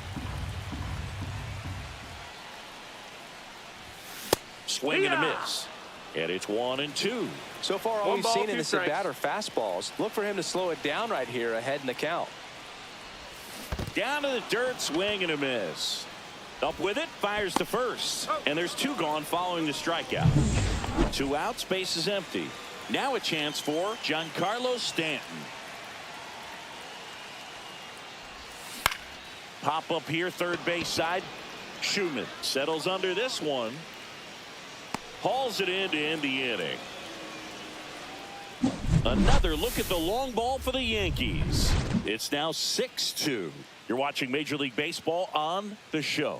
Swing and a miss. And it's 1-2. So far, all we've seen in this at bat are fastballs. Look for him to slow it down right here ahead in the count. Down to the dirt, swing and a miss. Up with it, fires to first. And there's 2 gone following the strikeout. 2 outs, base is empty. Now a chance for Giancarlo Stanton. Pop up here, third base side. Scheumann settles under this one. Hauls it in to end the inning. Another look at the long ball for the Yankees. It's now 6-2. You're watching Major League Baseball on the show.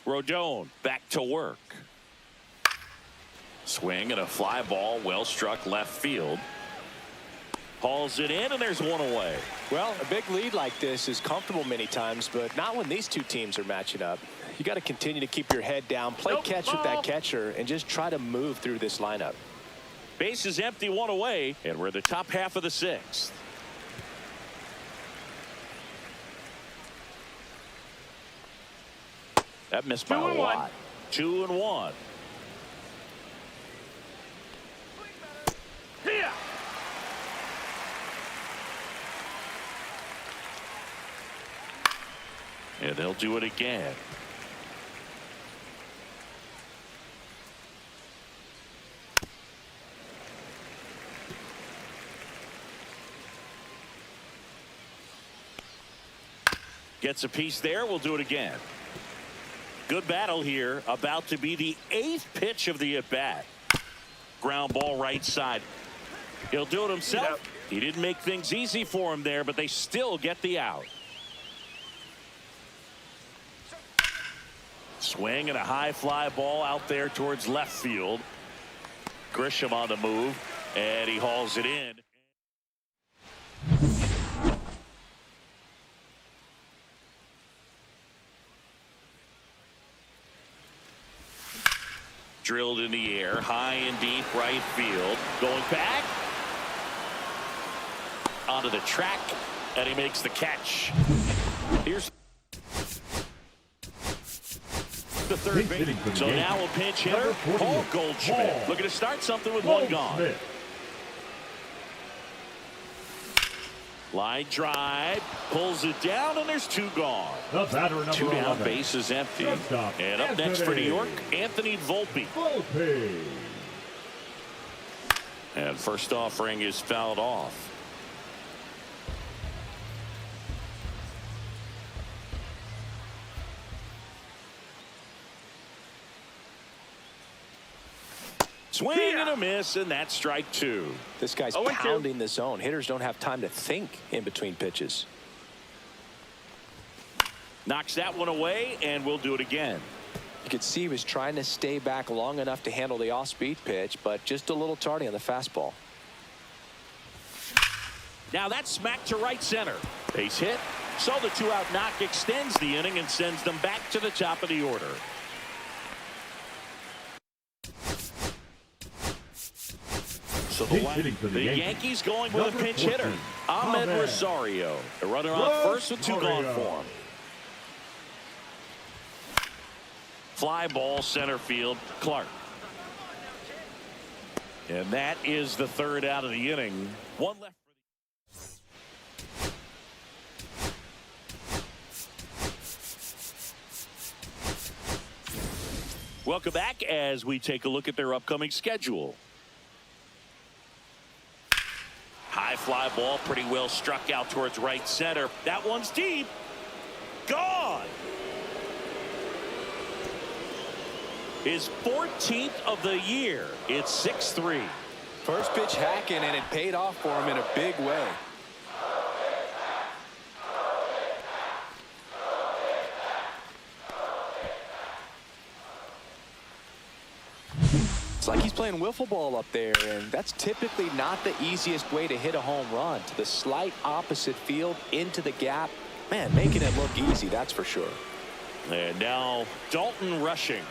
Rodon back to work. Swing and a fly ball, well struck left field. Hauls it in, and there's 1 away. Well, a big lead like this is comfortable many times, but not when these 2 teams are matching up. You got to continue to keep your head down, play catch with that catcher, and just try to move through this lineup. Base is empty, 1 away, and we're in the top half of the 6th. That missed by a lot. 2-1. Here. And they'll do it again. Gets a piece there. We'll do it again. Good battle here. About to be the 8th pitch of the at-bat. Ground ball right side. He'll do it himself. He didn't make things easy for him there, but they still get the out. Swing and a high fly ball out there towards left field. Grisham on the move, and he hauls it in. Drilled in the air, high and deep right field. Going back. Onto the track, and he makes the catch. Here's the third base. So now a pinch hitter, Paul Goldschmidt. Looking to start something with 1 gone. Line drive, pulls it down, and there's 2 gone. The batter, number 2 down, 11. base is empty. And up next for New York, Anthony Volpe. Volpe. And first offering is fouled off. Swing and a miss, and that's strike 2. This guy's 0-2. pounding the zone. Hitters don't have time to think in between pitches. Knocks that one away, and we'll do it again. You could see he was trying to stay back long enough to handle the off-speed pitch, but just a little tardy on the fastball. Now that's smacked to right center. Base hit. So the 2-out knock extends the inning and sends them back to the top of the order. So the Yankees going with a pinch hitter. Ahmed Rosario. The runner on first with 2 gone for him. Fly ball center field, Clark. And that is the 3rd out of the inning. 1 left. Welcome back as we take a look at their upcoming schedule. High fly ball, pretty well struck out towards right center. That one's deep. Gone. His 14th of the year. It's 6-3. First pitch hacking, and it paid off for him in a big way. It's like he's playing wiffle ball up there, and that's typically not the easiest way to hit a home run. To the slight opposite field, into the gap. Man, making it look easy, that's for sure. And now Dalton rushing.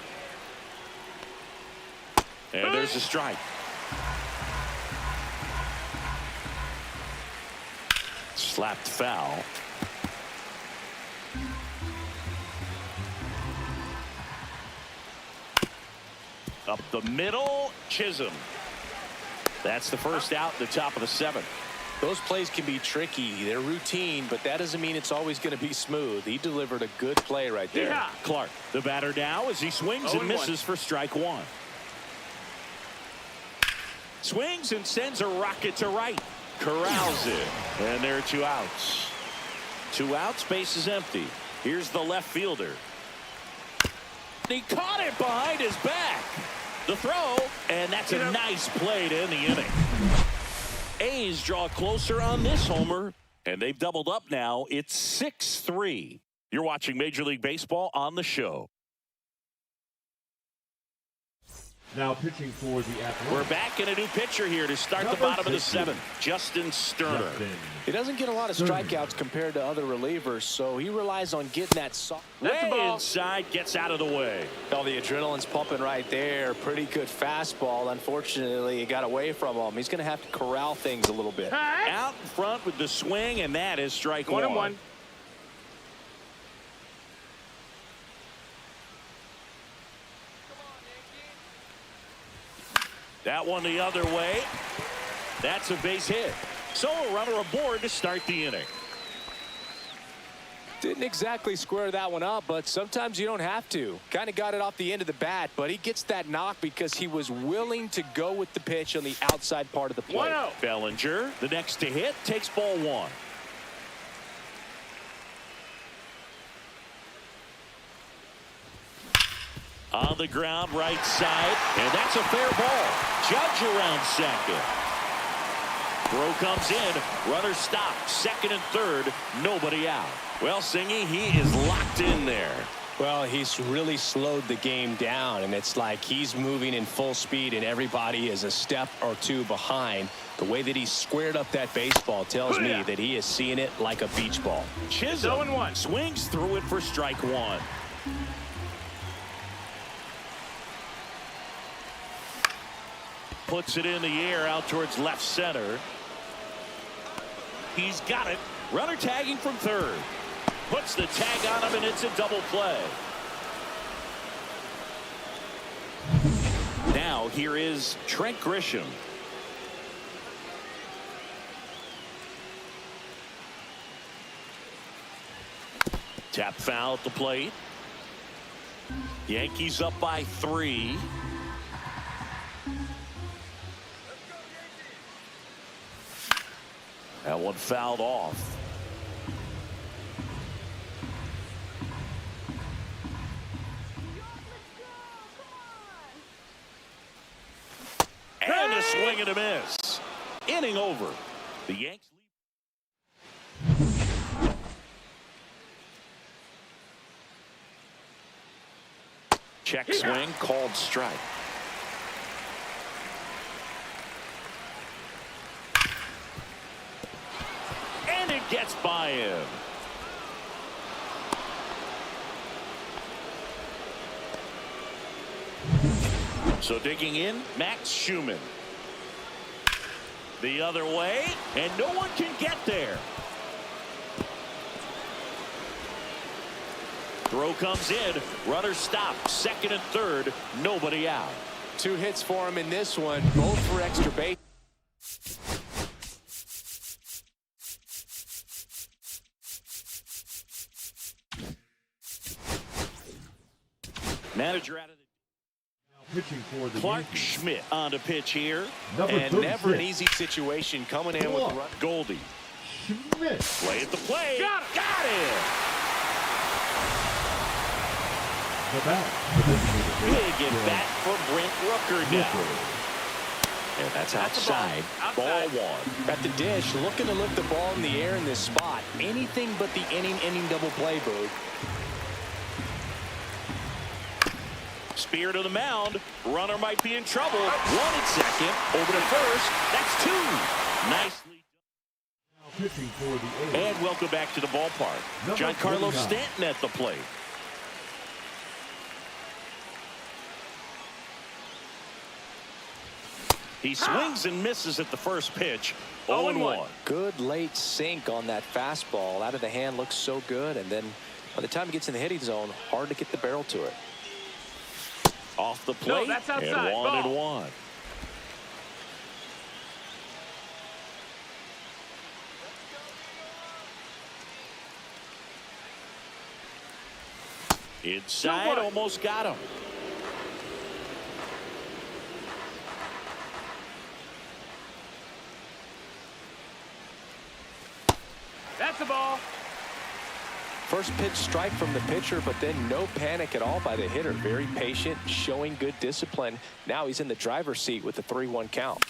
And there's a strike. Slapped foul. Up the middle, Chisholm. That's the first out at the top of the 7th. Those plays can be tricky. They're routine, but that doesn't mean it's always going to be smooth. He delivered a good play right there. Yeah. Clark, the batter now as he swings and misses for strike 1. Swings and sends a rocket to right. Corrals it. And there are 2 outs. 2 outs, base is empty. Here's the left fielder. He caught it behind his back. The throw, and that's a nice play to end the inning. A's draw closer on this homer, and they've doubled up now. It's 6-3. You're watching Major League Baseball on the show. Now pitching for the Athletics. We're back in a new pitcher here to start the bottom of the 7th. Justin Sterner. He doesn't get a lot of strikeouts compared to other relievers, so he relies on getting that soft. Way inside, gets out of the way. Oh, the adrenaline's pumping right there. Pretty good fastball. Unfortunately, it got away from him. He's going to have to corral things a little bit. Out in front with the swing, and that is strike 1. 1-1. That one the other way. That's a base hit. So a runner aboard to start the inning. Didn't exactly square that one up, but sometimes you don't have to. Kind of got it off the end of the bat, but he gets that knock because he was willing to go with the pitch on the outside part of the plate. 1-0. Bellinger, the next to hit, takes ball 1. On the ground, right side, and that's a fair ball. Judge around second. Throw comes in, runner stopped, 2nd and 3rd, nobody out. Well, Singy, he is locked in there. Well, he's really slowed the game down, and it's like he's moving in full speed, and everybody is a step or 2 behind. The way that he squared up that baseball tells me that he is seeing it like a beach ball. Chisholm swings through it for strike 1. Puts it in the air out towards left center. He's got it. Runner tagging from 3rd. Puts the tag on him, and it's a double play. Now here is Trent Grisham. Tap foul at the plate. Yankees up by 3. That one fouled off. swing and a miss. Inning over. The Yanks lead. Check swing, called strike. And it gets by him. So digging in, Max Scheumann. The other way, and no one can get there. Throw comes in, runner stopped, second and third, nobody out. 2 hits for him in this one, both for extra base. Manager out of the Pitching for the Clark Yankees. Schmidt on to pitch here. Number And 36. never an easy situation coming in with the run. Goldie. Schmidt. Play at the plate. Got it. Got it. The bat. Big at bat for Brent Rooker now. And that's outside. Ball one. At the dish, looking to lift the ball in the air in this spot. Anything but the inning double play, Boog. Spear to the mound. Runner might be in trouble. One at second. Over to first. That's 2. Nicely Now pitching for the A's. And welcome back to the ballpark. Number Giancarlo 29. Stanton at the plate. He swings and misses at the first pitch. 0-1. Good late sink on that fastball. Out of the hand, looks so good. And then by the time he gets in the hitting zone, hard to get the barrel to it. Off the plate. No, that's outside. And 1 and Ball. 1. Inside, almost got him. That's a ball. First pitch strike from the pitcher, but then no panic at all by the hitter. Very patient, showing good discipline. Now he's in the driver's seat with the 3-1 count.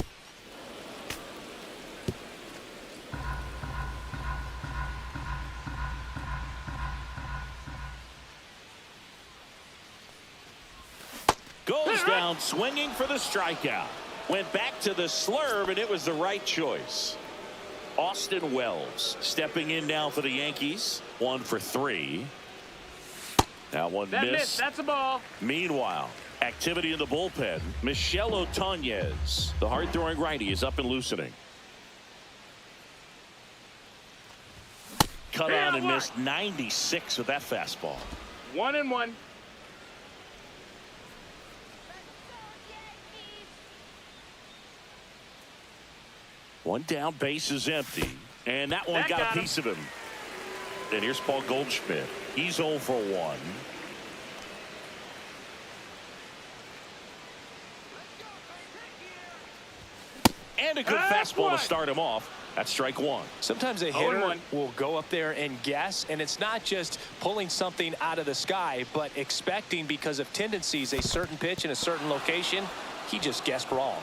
Goes down swinging for the strikeout. Went back to the slurve, and it was the right choice. Austin Wells stepping in now for the Yankees. 1 for 3. That one missed. That's a ball. Meanwhile, activity in the bullpen. Michel Otonez, the hard-throwing righty, is up and loosening. Cut on and missed 96 with that fastball. 1-1. One down, base is empty. And that one got a piece of him. And here's Paul Goldschmidt. He's 0 for 1. And a good fastball to start him off. That's strike 1. Sometimes a hitter will go up there and guess, and it's not just pulling something out of the sky, but expecting because of tendencies a certain pitch in a certain location. He just guessed wrong.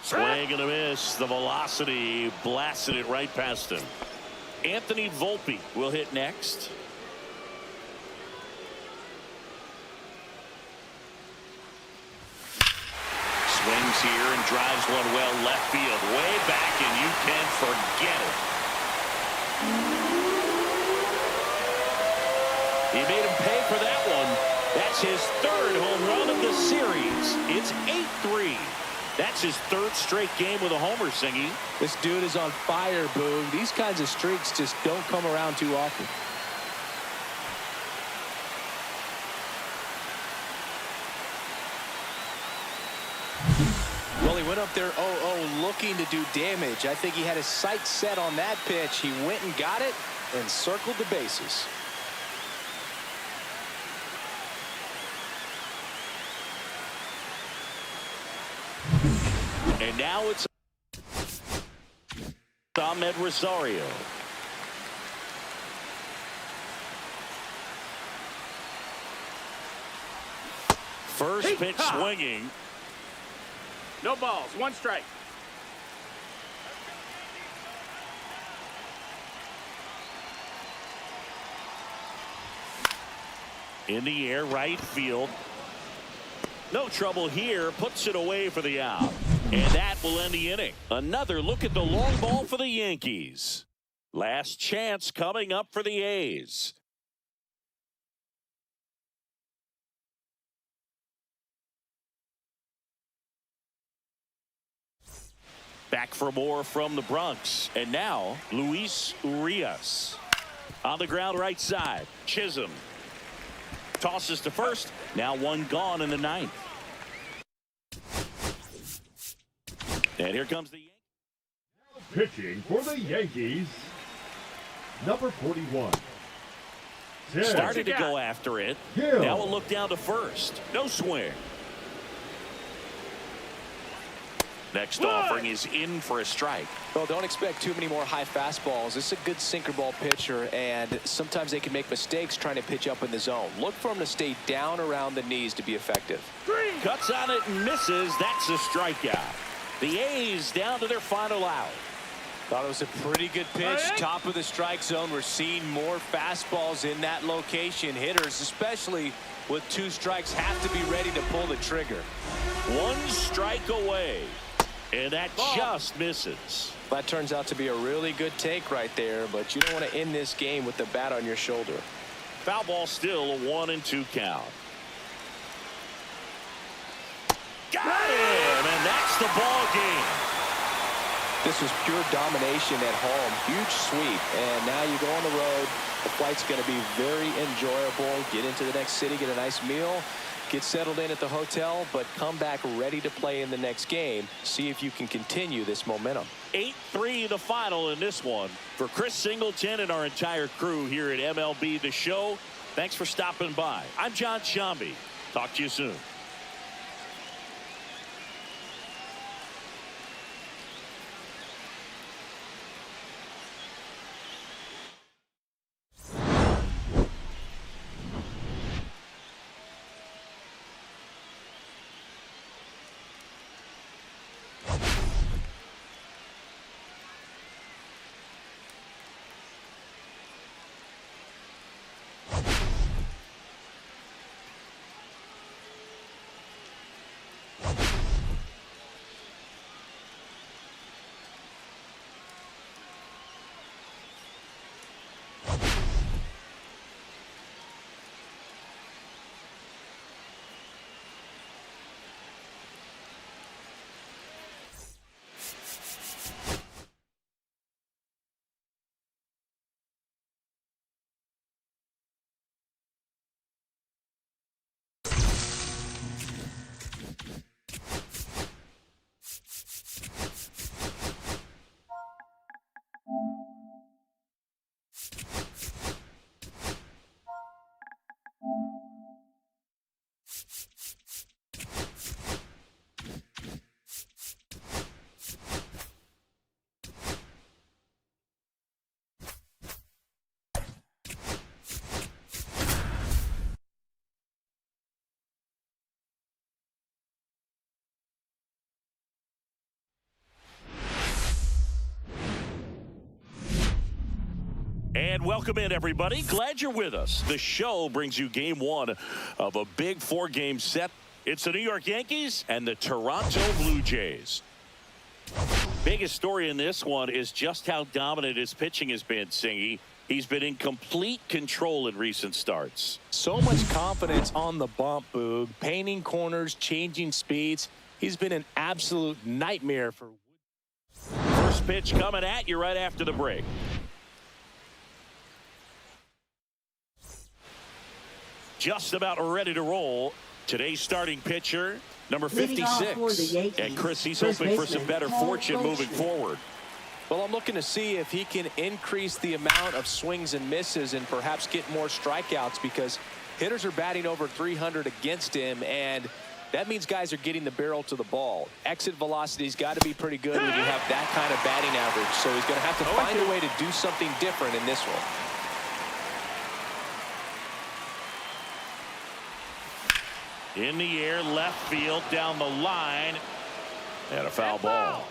Swing and a miss. The velocity blasted it right past him. Anthony Volpe will hit next. Swings here and drives one well left field. Way back, and you can forget it. He made him pay for that one. That's his 3rd home run of the series. It's 8-3. That's his 3rd straight game with a homer, Singy. This dude is on fire, Boog. These kinds of streaks just don't come around too often. Well, he went up there 0-0 looking to do damage. I think he had his sights set on that pitch. He went and got it and circled the bases. And now it's Ahmed Rosario. First pitch swinging. No balls. 1 strike. In the air, right field. No trouble here. Puts it away for the out. And that will end the inning. Another look at the long ball for the Yankees. Last chance coming up for the A's. Back for more from the Bronx. And now, Luis Urias. On the ground right side. Chisholm tosses to first. Now 1 gone in the 9th. And here comes the Yankees. Pitching for the Yankees, number 41. Started to go after it. Now we'll look down to first. No swing. Next offering is in for a strike. Well, don't expect too many more high fastballs. This is a good sinker ball pitcher, and sometimes they can make mistakes trying to pitch up in the zone. Look for him to stay down around the knees to be effective. Cuts on it and misses. That's a strikeout. The A's down to their final out. Thought it was a pretty good pitch. Top of the strike zone. We're seeing more fastballs in that location. Hitters, especially with 2 strikes, have to be ready to pull the trigger. 1 strike away. And that just misses. That turns out to be a really good take right there, but you don't want to end this game with the bat on your shoulder. Foul ball still, a 1-2 count. Got him, and that's the ball game. This was pure domination at home. Huge sweep, and now you go on the road. The flight's going to be very enjoyable. Get into the next city, get a nice meal, get settled in at the hotel, but come back ready to play in the next game. See if you can continue this momentum. 8-3 the final in this one. For Chris Singleton and our entire crew here at MLB The Show, thanks for stopping by. I'm John Shambi. Talk to you soon. And welcome in, everybody. Glad you're with us. The show brings you game 1 of a big 4-game set. It's the New York Yankees and the Toronto Blue Jays. Biggest story in this one is just how dominant his pitching has been, Singy. He's been in complete control in recent starts. So much confidence on the bump, Boog. Painting corners, changing speeds. He's been an absolute nightmare for. First pitch coming at you right after the break. Just about ready to roll. Today's starting pitcher, number 56. And Chris, he's hoping for some better fortune moving forward. Well, I'm looking to see if he can increase the amount of swings and misses and perhaps get more strikeouts, because hitters are batting over 300 against him, and that means guys are getting the barrel to the ball. Exit velocity's got to be pretty good when you have that kind of batting average. So he's going to have to find a way to do something different in this one. In the air, left field, down the line, and a foul ball.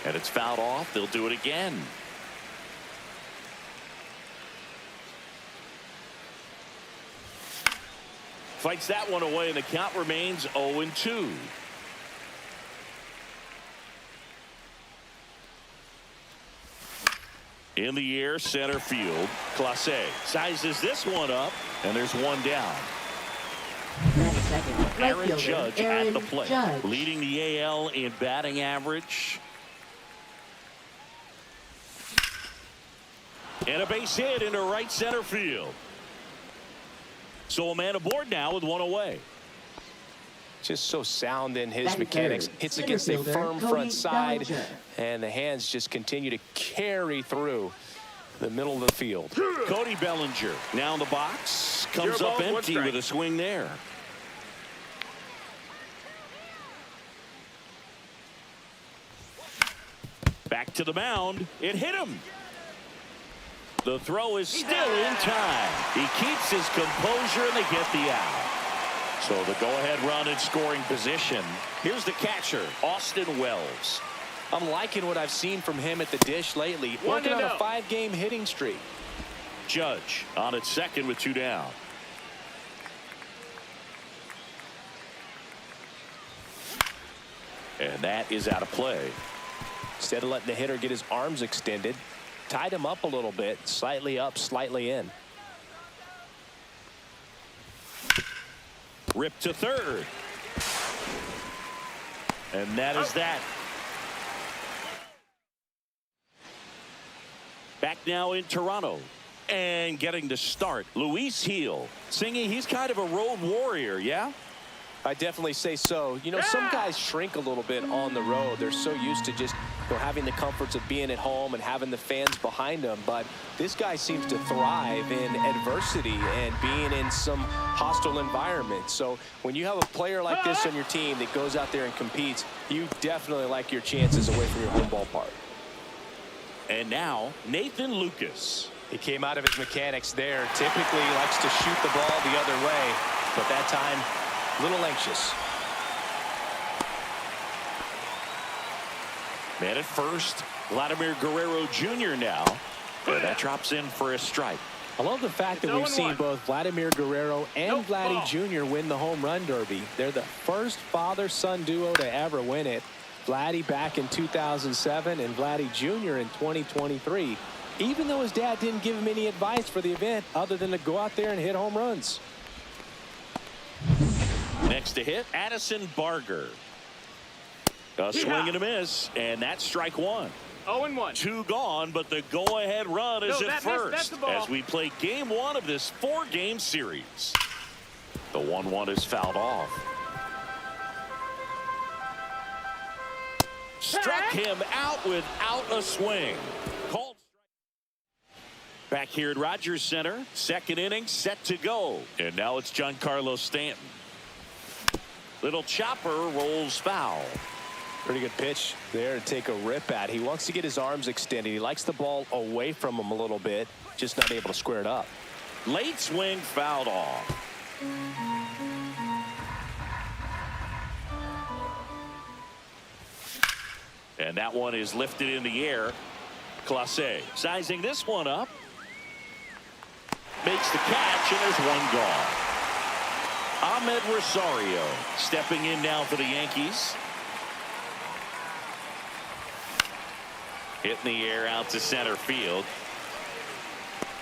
And it's fouled off. They'll do it again. Fights that one away, and the count remains 0-2. In the air, center field. Clase sizes this one up, and there's one down. Aaron Judge at the plate, leading the AL in batting average. And a base hit into right center field. So a man aboard now with one away. Just so sound in his mechanics. Hits against a firm front side, and the hands just continue to carry through the middle of the field. Cody Bellinger now in the box. Comes up empty with a swing there. Back to the mound. It hit him. The throw is still in time. He keeps his composure, and they get the out. So the go-ahead run in scoring position. Here's the catcher, Austin Wells. I'm liking what I've seen from him at the dish lately. Working on a 5-game hitting streak. Judge on at second with 2 down. And that is out of play. Instead of letting the hitter get his arms extended, tied him up a little bit, slightly up, slightly in. Rip to third. And that is that. Back now in Toronto. And getting the start, Luis Gil. Singing, he's kind of a road warrior, yeah? I definitely say so. You know, some guys shrink a little bit on the road. They're so used to just having the comforts of being at home and having the fans behind them. But this guy seems to thrive in adversity and being in some hostile environment. So when you have a player like this on your team that goes out there and competes, you definitely like your chances away from your home ballpark. And now, Nathan Lucas. He came out of his mechanics there. Typically likes to shoot the ball the other way, but that time, a little anxious. Man at first, Vladimir Guerrero Jr. now. And that drops in for a strike. I love the fact that we've seen both Vladimir Guerrero and Vladdy Jr. win the home run derby. They're the first father-son duo to ever win it. Vladdy back in 2007 and Vladdy Jr. in 2023. Even though his dad didn't give him any advice for the event other than to go out there and hit home runs. Next to hit, Addison Barger. A swing and a miss, and that's strike one. 0-1. 2 gone, but the go-ahead run is at first as we play game 1 of this 4-game series. The 1-1 is fouled off. Struck him out without a swing. Called. Back here at Rogers Center, second inning set to go. And now it's Giancarlo Stanton. Little chopper rolls foul. Pretty good pitch there to take a rip at. He wants to get his arms extended. He likes the ball away from him a little bit, just not able to square it up. Late swing fouled off. And that one is lifted in the air. Clase sizing this one up. Makes the catch, and there's one gone. Ahmed Rosario stepping in now for the Yankees. Hit in the air out to center field.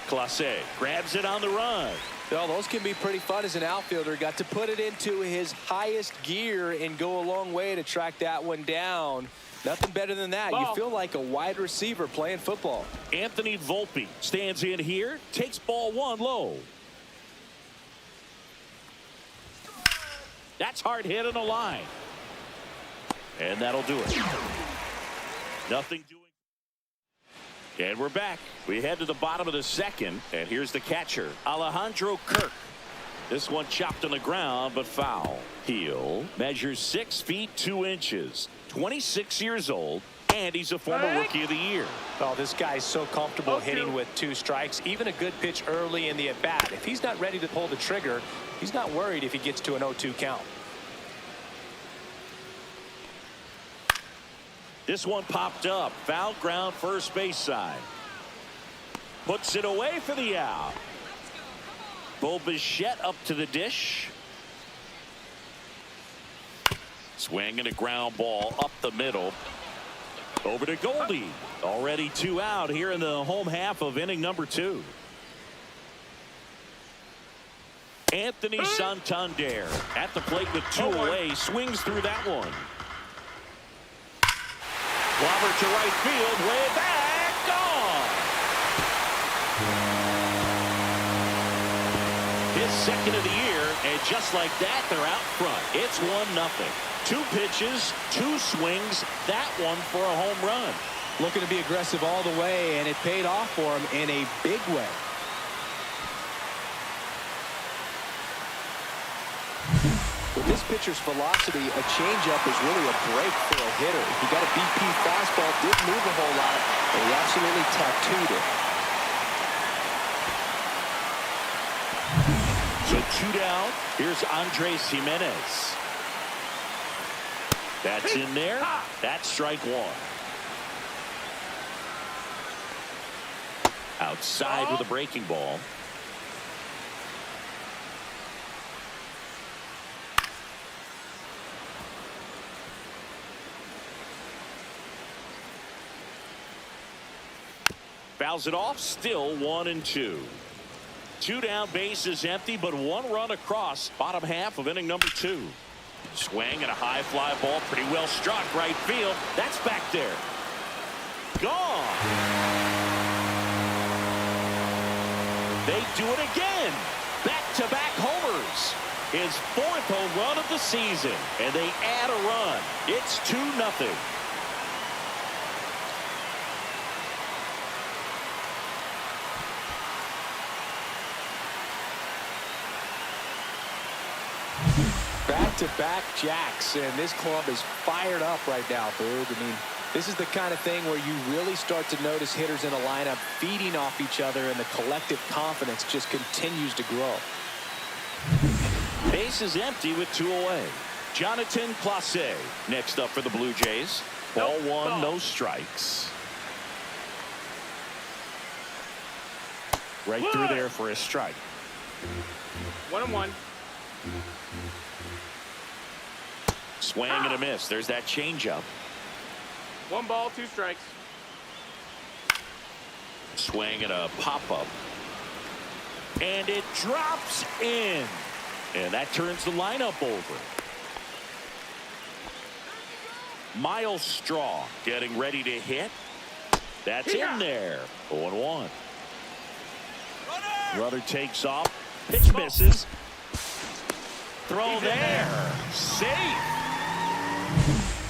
Clase grabs it on the run. Well, those can be pretty fun as an outfielder. Got to put it into his highest gear and go a long way to track that one down. Nothing better than that. You feel like a wide receiver playing football. Anthony Volpe stands in here, takes ball 1 low. That's hard hit on the line. And that'll do it. Nothing doing. And we're back. We head to the bottom of the second, and here's the catcher, Alejandro Kirk. This one chopped on the ground, but foul. Heel measures 6 feet 2 inches, 26 years old, and he's a former Rookie of the Year. Oh, this guy's so comfortable hitting with 2 strikes. Even a good pitch early in the at-bat. If he's not ready to pull the trigger, he's not worried if he gets to an 0-2 count. This one popped up. Foul ground first base side. Puts it away for the out. Volpe up to the dish. Swing and a ground ball up the middle. Over to Goldie. Already 2 out here in the home half of inning number 2. Anthony Santander at the plate with 2 away. Swings through that one. Robert to right field. Way back. Gone. His second of the year. And just like that, they're out front. It's 1-0. 2 pitches, 2 swings. That one for a home run. Looking to be aggressive all the way, and it paid off for him in a big way. With this pitcher's velocity, a changeup is really a break for a hitter. He got a BP fastball, didn't move a whole lot, and he absolutely tattooed it. So 2 down. Here's Andres Gimenez. That's in there. That's strike 1. Outside with a breaking ball. Fouls it off. Still 1-2. 2 down, bases empty, but 1 run across. Bottom half of inning number 2. Swing and a high fly ball, pretty well struck right field. That's back there. Gone. They do it again. Back-to-back homers. His 4th home run of the season, and they add a run. It's 2-0. Back-to-back jacks, and this club is fired up right now, Boog. I mean, this is the kind of thing where you really start to notice hitters in a lineup feeding off each other, and the collective confidence just continues to grow. Base is empty with 2 away. Jonathan Clase next up for the Blue Jays. Ball 1, no strikes. Right through there for a strike. 1-1. Swing and a miss. There's that changeup. 1 ball, 2 strikes. Swing and a pop-up. And it drops in. And that turns the lineup over. Miles Straw getting ready to hit. That's in there. 0-1. Runner takes off. Pitch misses. Throw there. Safe.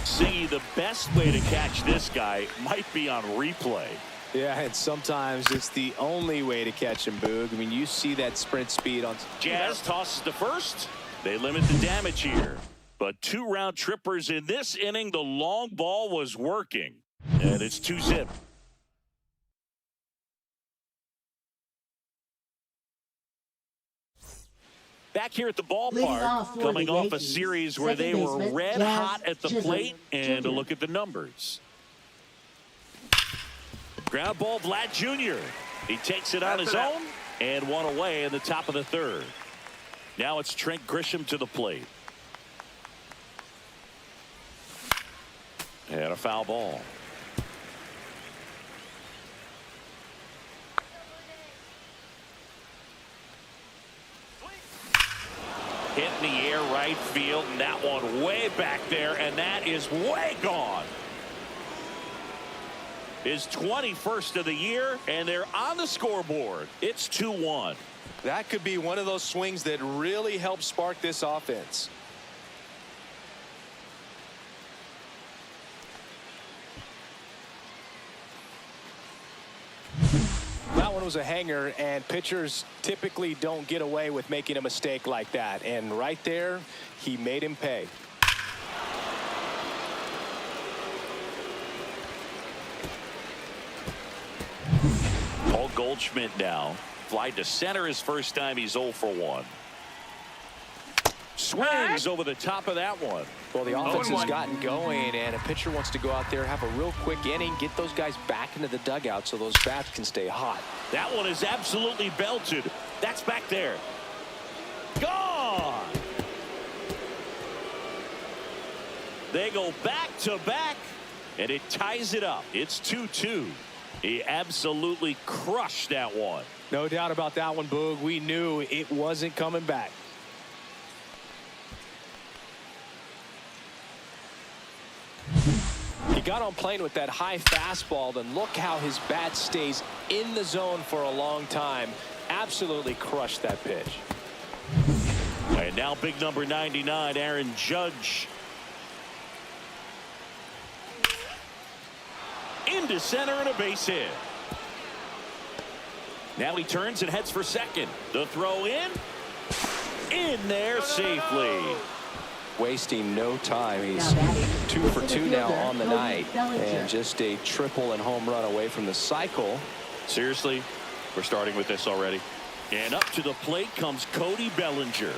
See, the best way to catch this guy might be on replay. Yeah, and sometimes it's the only way to catch him, Boog. I mean, you see that sprint speed on. Jazz tosses to first. They limit the damage here. But 2 round trippers in this inning. The long ball was working. And it's 2-zip. Back here at the ballpark, coming off a series where they were red hot at the plate, and a look at the numbers. Ground ball, Vlad Jr. He takes it on his own, and 1 away in the top of the 3rd. Now it's Trent Grisham to the plate. And a foul ball. Hit in the air right field, and that one way back there, and that is way gone. His 21st of the year, and they're on the scoreboard. It's 2-1. That could be one of those swings that really helps spark this offense. was a hanger, and pitchers typically don't get away with making a mistake like that. And right there, he made him pay. Goldschmidt now. Fly to center his first time. He's 0 for 1. Swings over the top of that one. Well, the offense has gotten going, and a pitcher wants to go out there, have a real quick inning, get those guys back into the dugout so those bats can stay hot. That one is absolutely belted. That's back there. Gone. They go back to back, and it ties it up. It's 2-2. He absolutely crushed that one. No doubt about that one, Boog. We knew it wasn't coming back. He got on plane with that high fastball, and look how his bat stays in the zone for a long time. Absolutely crushed that pitch. And now big number 99, Aaron Judge. Into center and a base hit. Now he turns and heads for second. The throw in there safely. Wasting no time. He's 2 for 2 now on the night, and just a triple and home run away from the cycle. Seriously, we're starting with this already. And up to the plate comes Cody Bellinger.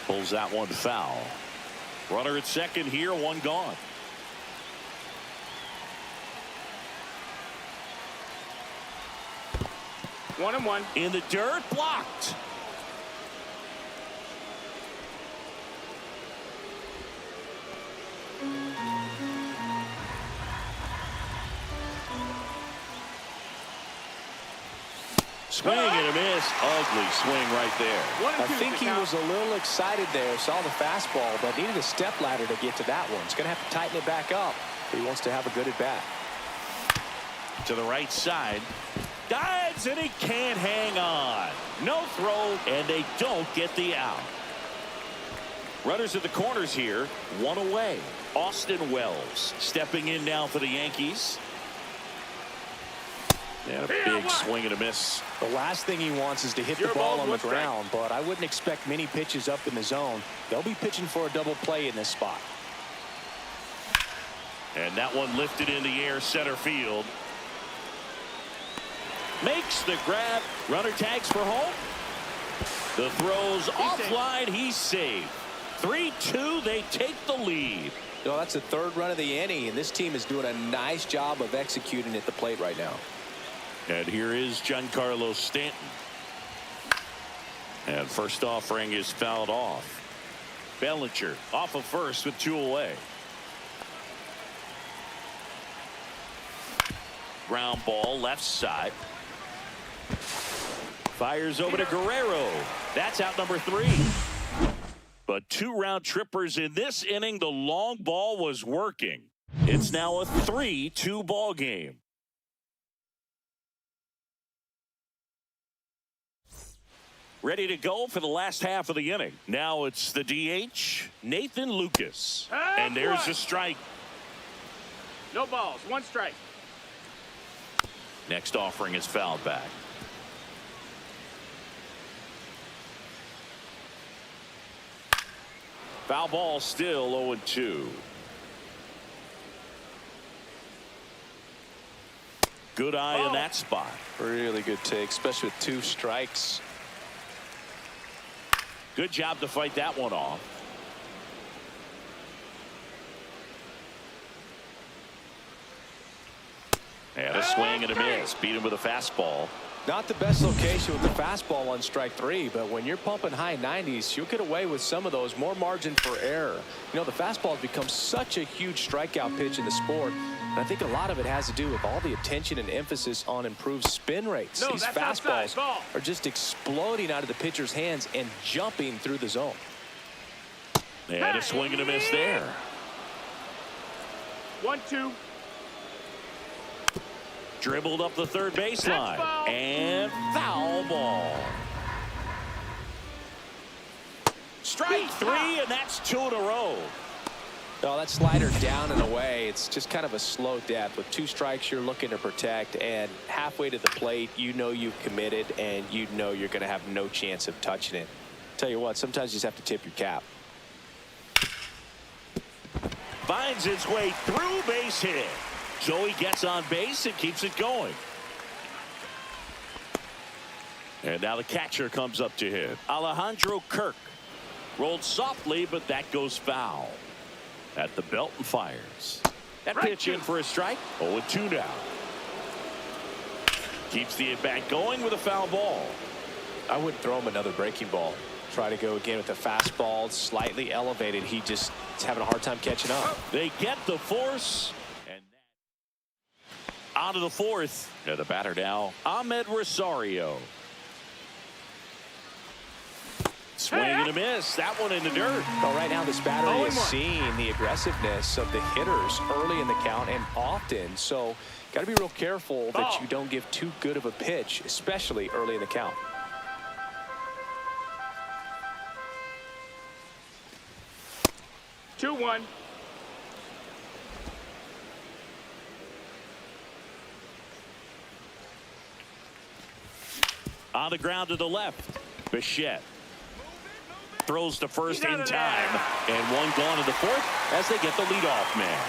Pulls that one foul. Runner at second here, one gone. One and one. In the dirt, blocked. Swing and a miss. Ugly swing right there. I think he was a little excited there. Saw the fastball, but needed a step ladder to get to that one. He's going to have to tighten it back up if he wants to have a good at bat. To the right side. Dives, and he can't hang on. No throw, and they don't get the out. Runners at the corners here, one away. Austin Wells stepping in now for the Yankees. And a big swing and a miss. The last thing he wants is to hit the ball on the ground, but I wouldn't expect many pitches up in the zone. They'll be pitching for a double play in this spot. And that one lifted in the air, center field. Makes the grab. Runner tags for home. The throw's offline. He's safe. 3-2. They take the lead. You know, that's the third run of the inning, and this team is doing a nice job of executing at the plate right now. And here is Giancarlo Stanton. And first offering is fouled off. Bellinger off of first with 2 away. Ground ball left side. Fires over to Guerrero. That's out number 3. But 2 round trippers in this inning. The long ball was working. It's now a 3-2 ball game. Ready to go for the last half of the inning. Now it's the DH, Nathan Lucas. And there's a strike. No balls, 1 strike. Next offering is fouled back. Foul ball still 0-2. Good eye in that spot. Really good take, especially with 2 strikes. Good job to fight that one off. And a swing and a miss. Beat him with a fastball. Not the best location with the fastball on strike 3, but when you're pumping high 90s, you'll get away with some of those. More margin for error. You know, the fastball has become such a huge strikeout pitch in the sport, and I think a lot of it has to do with all the attention and emphasis on improved spin rates. These fastballs are just exploding out of the pitcher's hands and jumping through the zone. And a swing and a miss there. 1-2. Dribbled up the third baseline. And foul ball. Strike 3, and that's 2 in a row. No, that slider down and away, it's just kind of a slow death. With 2 strikes, you're looking to protect, and halfway to the plate, you know you've committed, and you know you're going to have no chance of touching it. Tell you what, sometimes you just have to tip your cap. Finds its way through, base hit. So he gets on base and keeps it going. And now the catcher comes up to him. Alejandro Kirk rolled softly, but that goes foul. At the belt and fires. That pitch in for a strike. 0-2 now. Keeps the at-bat going with a foul ball. I wouldn't throw him another breaking ball. Try to go again with the fastball, slightly elevated. He just is having a hard time catching up. They get the force. And out of the 4th. And the batter now, Ahmed Rosario. Swing and a miss. That one in the dirt. Well, right now this battery is seeing the aggressiveness of the hitters early in the count and often. So got to be real careful that you don't give too good of a pitch, especially early in the count. Two, 1. On the ground to the left. Bichette throws to first in time, and one gone in the 4th as they get the leadoff man.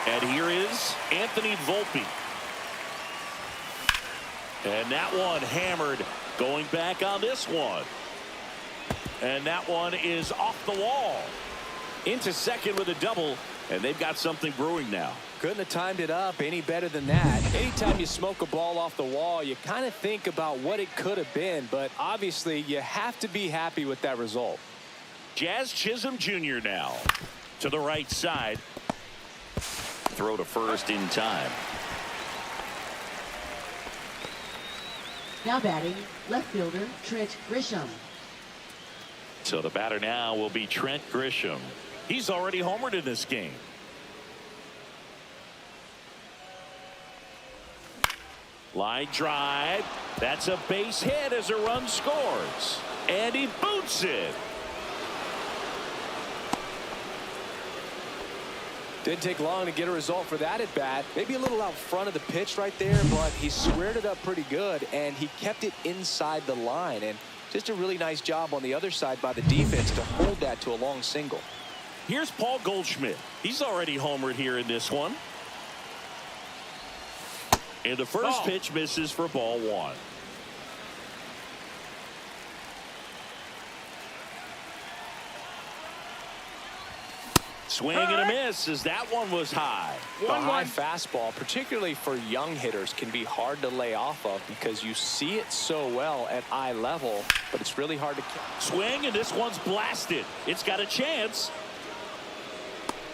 And here is Anthony Volpe. And that one hammered. Going back on this one. And that one is off the wall. Into second with a double, and they've got something brewing now. Couldn't have timed it up any better than that. Anytime you smoke a ball off the wall, you kind of think about what it could have been, but obviously you have to be happy with that result. Jazz Chisholm Jr. now to the right side. Throw to first in time. Now batting, left fielder Trent Grisham. So the batter now will be Trent Grisham. He's already homered in this game. Line drive. That's a base hit as a run scores. And he boots it. Didn't take long to get a result for that at bat. Maybe a little out front of the pitch right there, but he squared it up pretty good, and he kept it inside the line. And just a really nice job on the other side by the defense to hold that to a long single. Here's Paul Goldschmidt. He's already homered here in this one. And the first pitch misses for ball 1. Swing and a miss as that one was high. The high fastball, particularly for young hitters, can be hard to lay off of because you see it so well at eye level, but it's really hard to catch. Swing, and this one's blasted. It's got a chance.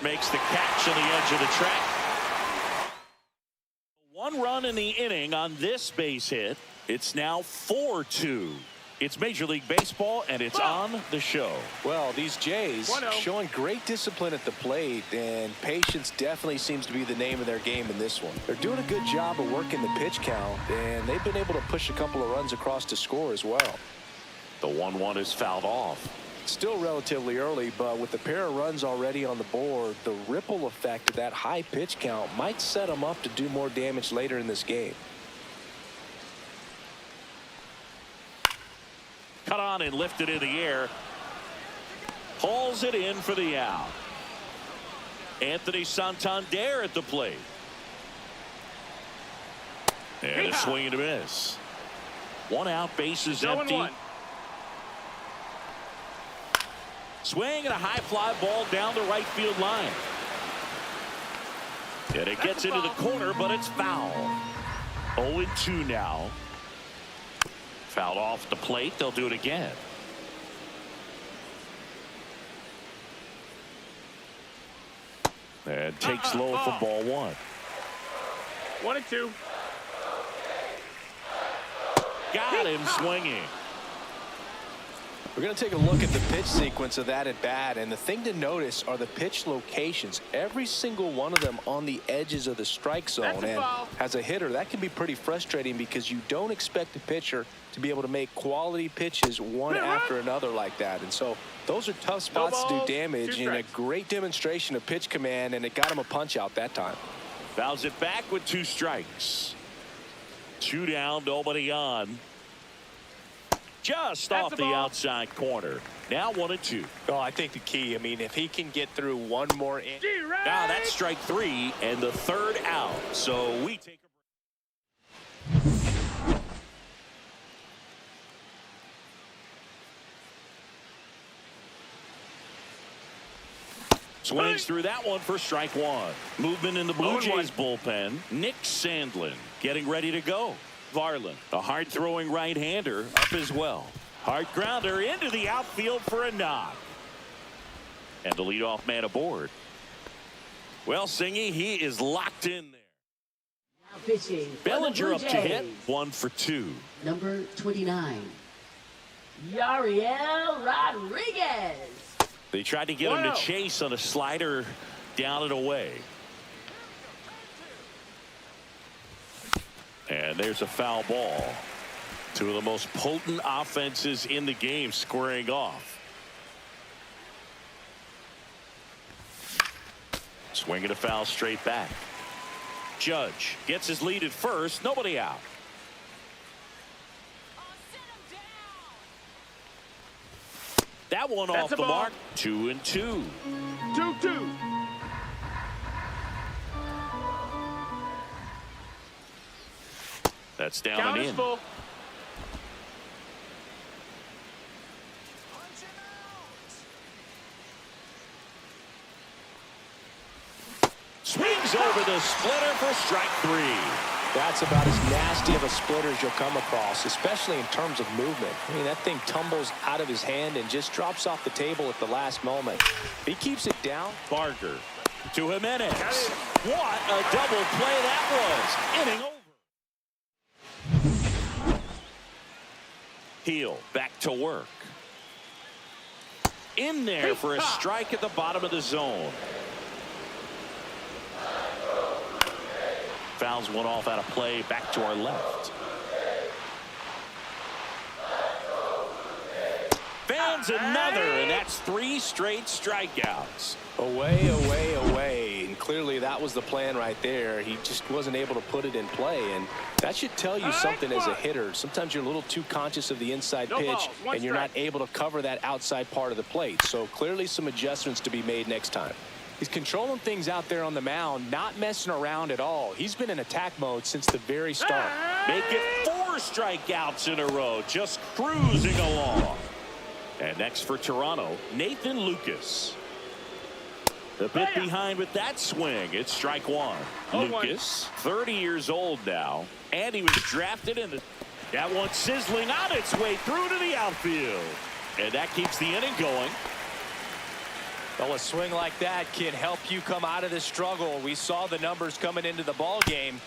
Makes the catch on the edge of the track. 1 run in the inning on this base hit. It's now 4-2. It's Major League Baseball, and it's on the show. Well, these Jays showing great discipline at the plate, and patience definitely seems to be the name of their game in this one. They're doing a good job of working the pitch count, and they've been able to push a couple of runs across to score as well. The 1-1 is fouled off. Still relatively early, but with a pair of runs already on the board, the ripple effect of that high pitch count might set them up to do more damage later in this game. Cut on and lifted in the air. Hauls it in for the out. Anthony Santander at the plate. And a swing and a miss. 1 out, bases empty. Swing and a high fly ball down the right field line. And it gets into the corner, but it's foul. 0-2 now. Fouled off the plate. They'll do it again. And takes low for ball 1. 1-2. Got him swinging. We're going to take a look at the pitch sequence of that at bat, and the thing to notice are the pitch locations. Every single one of them on the edges of the strike zone. And as a hitter, that can be pretty frustrating because you don't expect a pitcher to be able to make quality pitches one after another like that. And so those are tough spots to do damage, and a great demonstration of pitch command, and it got him a punch out that time. Fouls it back with 2 strikes. 2 down, nobody on. Just off the outside corner. Now 1-2. Oh, I think the key, I mean, if he can get through one more inning. Now that's strike 3 and the 3rd out. So we take a break. Swings through that one for strike 1. Movement in the Blue Jays bullpen. Nick Sandlin getting ready to go. Varland, a hard-throwing right-hander, up as well. Hard grounder into the outfield for a knock. And the leadoff man aboard. Well, Singy, he is locked in there. Now pitching. Bellinger up to hit. 1 for 2. Number 29, Yariel Rodriguez. They tried to get him to chase on a slider down and away. And there's a foul ball. 2 of the most potent offenses in the game squaring off. Swinging a foul straight back. Judge gets his lead at first. Nobody out. That one off the mark. 2-2. 2-2. That's down and in. Full. Swings over the splitter for strike 3. That's about as nasty of a splitter as you'll come across, especially in terms of movement. I mean, that thing tumbles out of his hand and just drops off the table at the last moment. If he keeps it down. Barger to Gimenez. What a double play that was. Inning over. Heel back to work. In there for a strike at the bottom of the zone. Fouls one off out of play back to our left. Fans another, and that's 3 straight strikeouts. Away, away, away. And clearly that was the plan right there. He just wasn't able to put it in play. And that should tell you something as a hitter. Sometimes you're a little too conscious of the inside pitch, and you're not able to cover that outside part of the plate. So clearly some adjustments to be made next time. He's controlling things out there on the mound, not messing around at all. He's been in attack mode since the very start. Make it 4 strikeouts in a row, just cruising along. And next for Toronto, Nathan Lucas. A bit behind with that swing. It's strike 1. Lucas, 30 years old now, and he was drafted in the. That one sizzling on its way through to the outfield. And that keeps the inning going. Well, a swing like that can help you come out of the struggle. We saw the numbers coming into the ball game,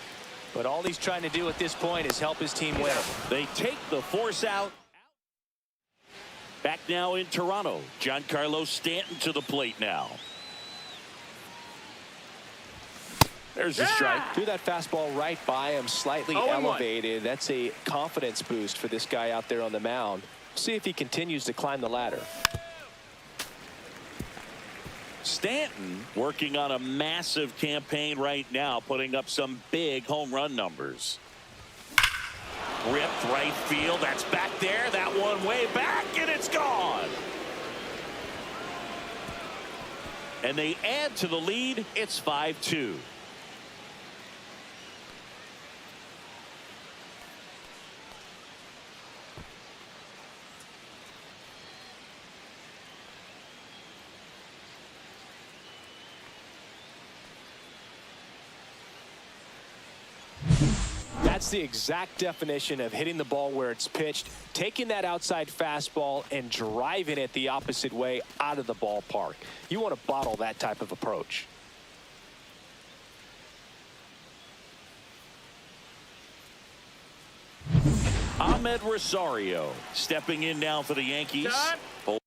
but all he's trying to do at this point is help his team win. They take the force out. Back now in Toronto, Giancarlo Stanton to the plate now. There's a strike. Threw that fastball right by him, slightly elevated. That's a confidence boost for this guy out there on the mound. See if he continues to climb the ladder. Stanton working on a massive campaign right now, putting up some big home run numbers. Ripped right field. That's back there. That one way back, and it's gone. And they add to the lead. It's 5-2. That's the exact definition of hitting the ball where it's pitched, taking that outside fastball and driving it the opposite way out of the ballpark. You want to bottle that type of approach. On Amed Rosario stepping in now for the Yankees. Done.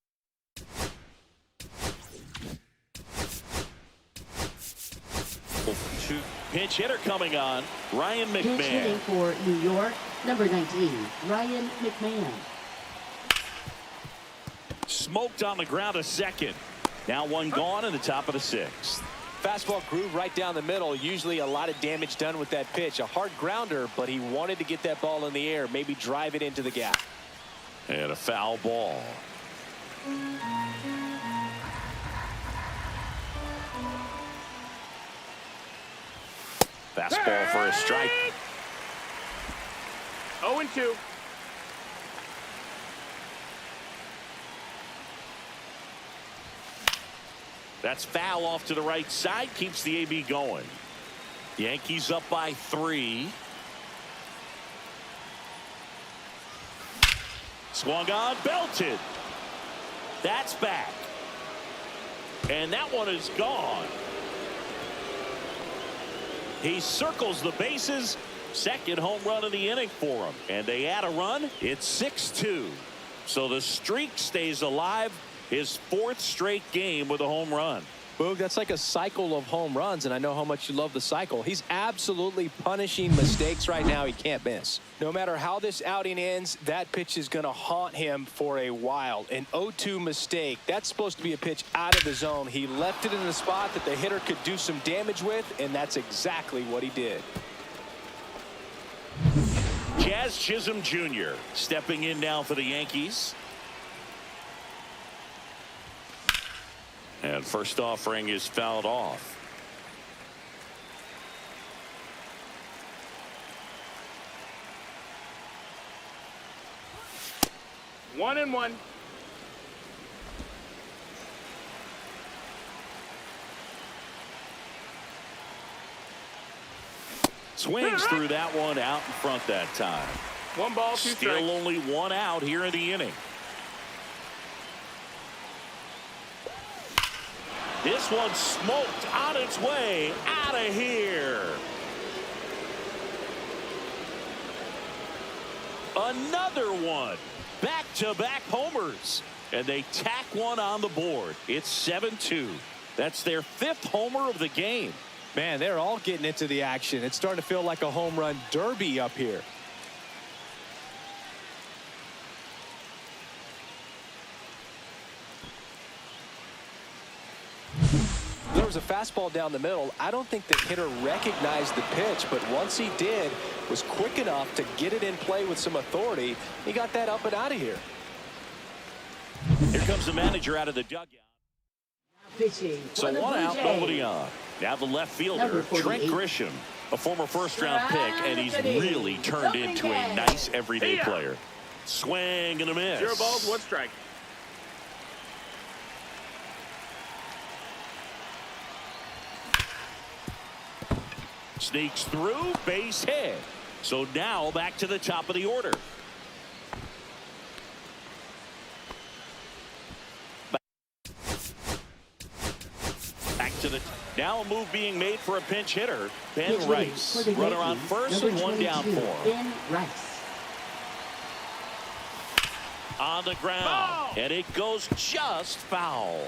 Pinch hitter coming on, Ryan Pinch hitting McMahon. for New York, number 19, Ryan McMahon. Smoked on the ground, a second. Now one gone in the top of the sixth. Fastball groove right down the middle. Usually a lot of damage done with that pitch. A hard grounder, but he wanted to get that ball in the air, maybe drive it into the gap. And a foul ball. Fastball for a strike. 0-2. That's foul off to the right side. Keeps the AB going. Yankees up by 3. Swung on, belted. That's back. And that one is gone. He circles the bases. Second home run of the inning for him. And they add a run. It's 6-2. So the streak stays alive. His 4th straight game with a home run. Boog, that's like a cycle of home runs, and I know how much you love the cycle. He's absolutely punishing mistakes right now he can't miss. No matter how this outing ends, that pitch is going to haunt him for a while. An 0-2 mistake. That's supposed to be a pitch out of the zone. He left it in a spot that the hitter could do some damage with, and that's exactly what he did. Jazz Chisholm Jr. stepping in now for the Yankees. And first offering is fouled off. One and one. Swings through that one out in front that time. 1 ball, 2 Still strikes. only 1 out here in the inning. This one smoked on its way out of here. Another one. Back-to-back homers. And they tack one on the board. It's 7-2. That's their 5th homer of the game. Man, they're all getting into the action. It's starting to feel like a home run derby up here. There was a fastball down the middle. I don't think the hitter recognized the pitch, but once he did, was quick enough to get it in play with some authority. He got that up and out of here. Here comes the manager out of the dugout. Pitching. So for the 1 Blue out, Jays. nobody on. Now the left Number fielder, 48. Trent Grisham, a former first-round pick, and he's really turned into a nice everyday player. Swing and a miss. 0 balls, 1 strike. Sneaks through, base hit. So now back to the top of the order. Back to the now a move being made for a pinch hitter. Ben Pitch hitting Rice, for the runner on Yankees, first number and 1 down 22, for him. Ben Rice. On the ground, Foul! and it goes just foul.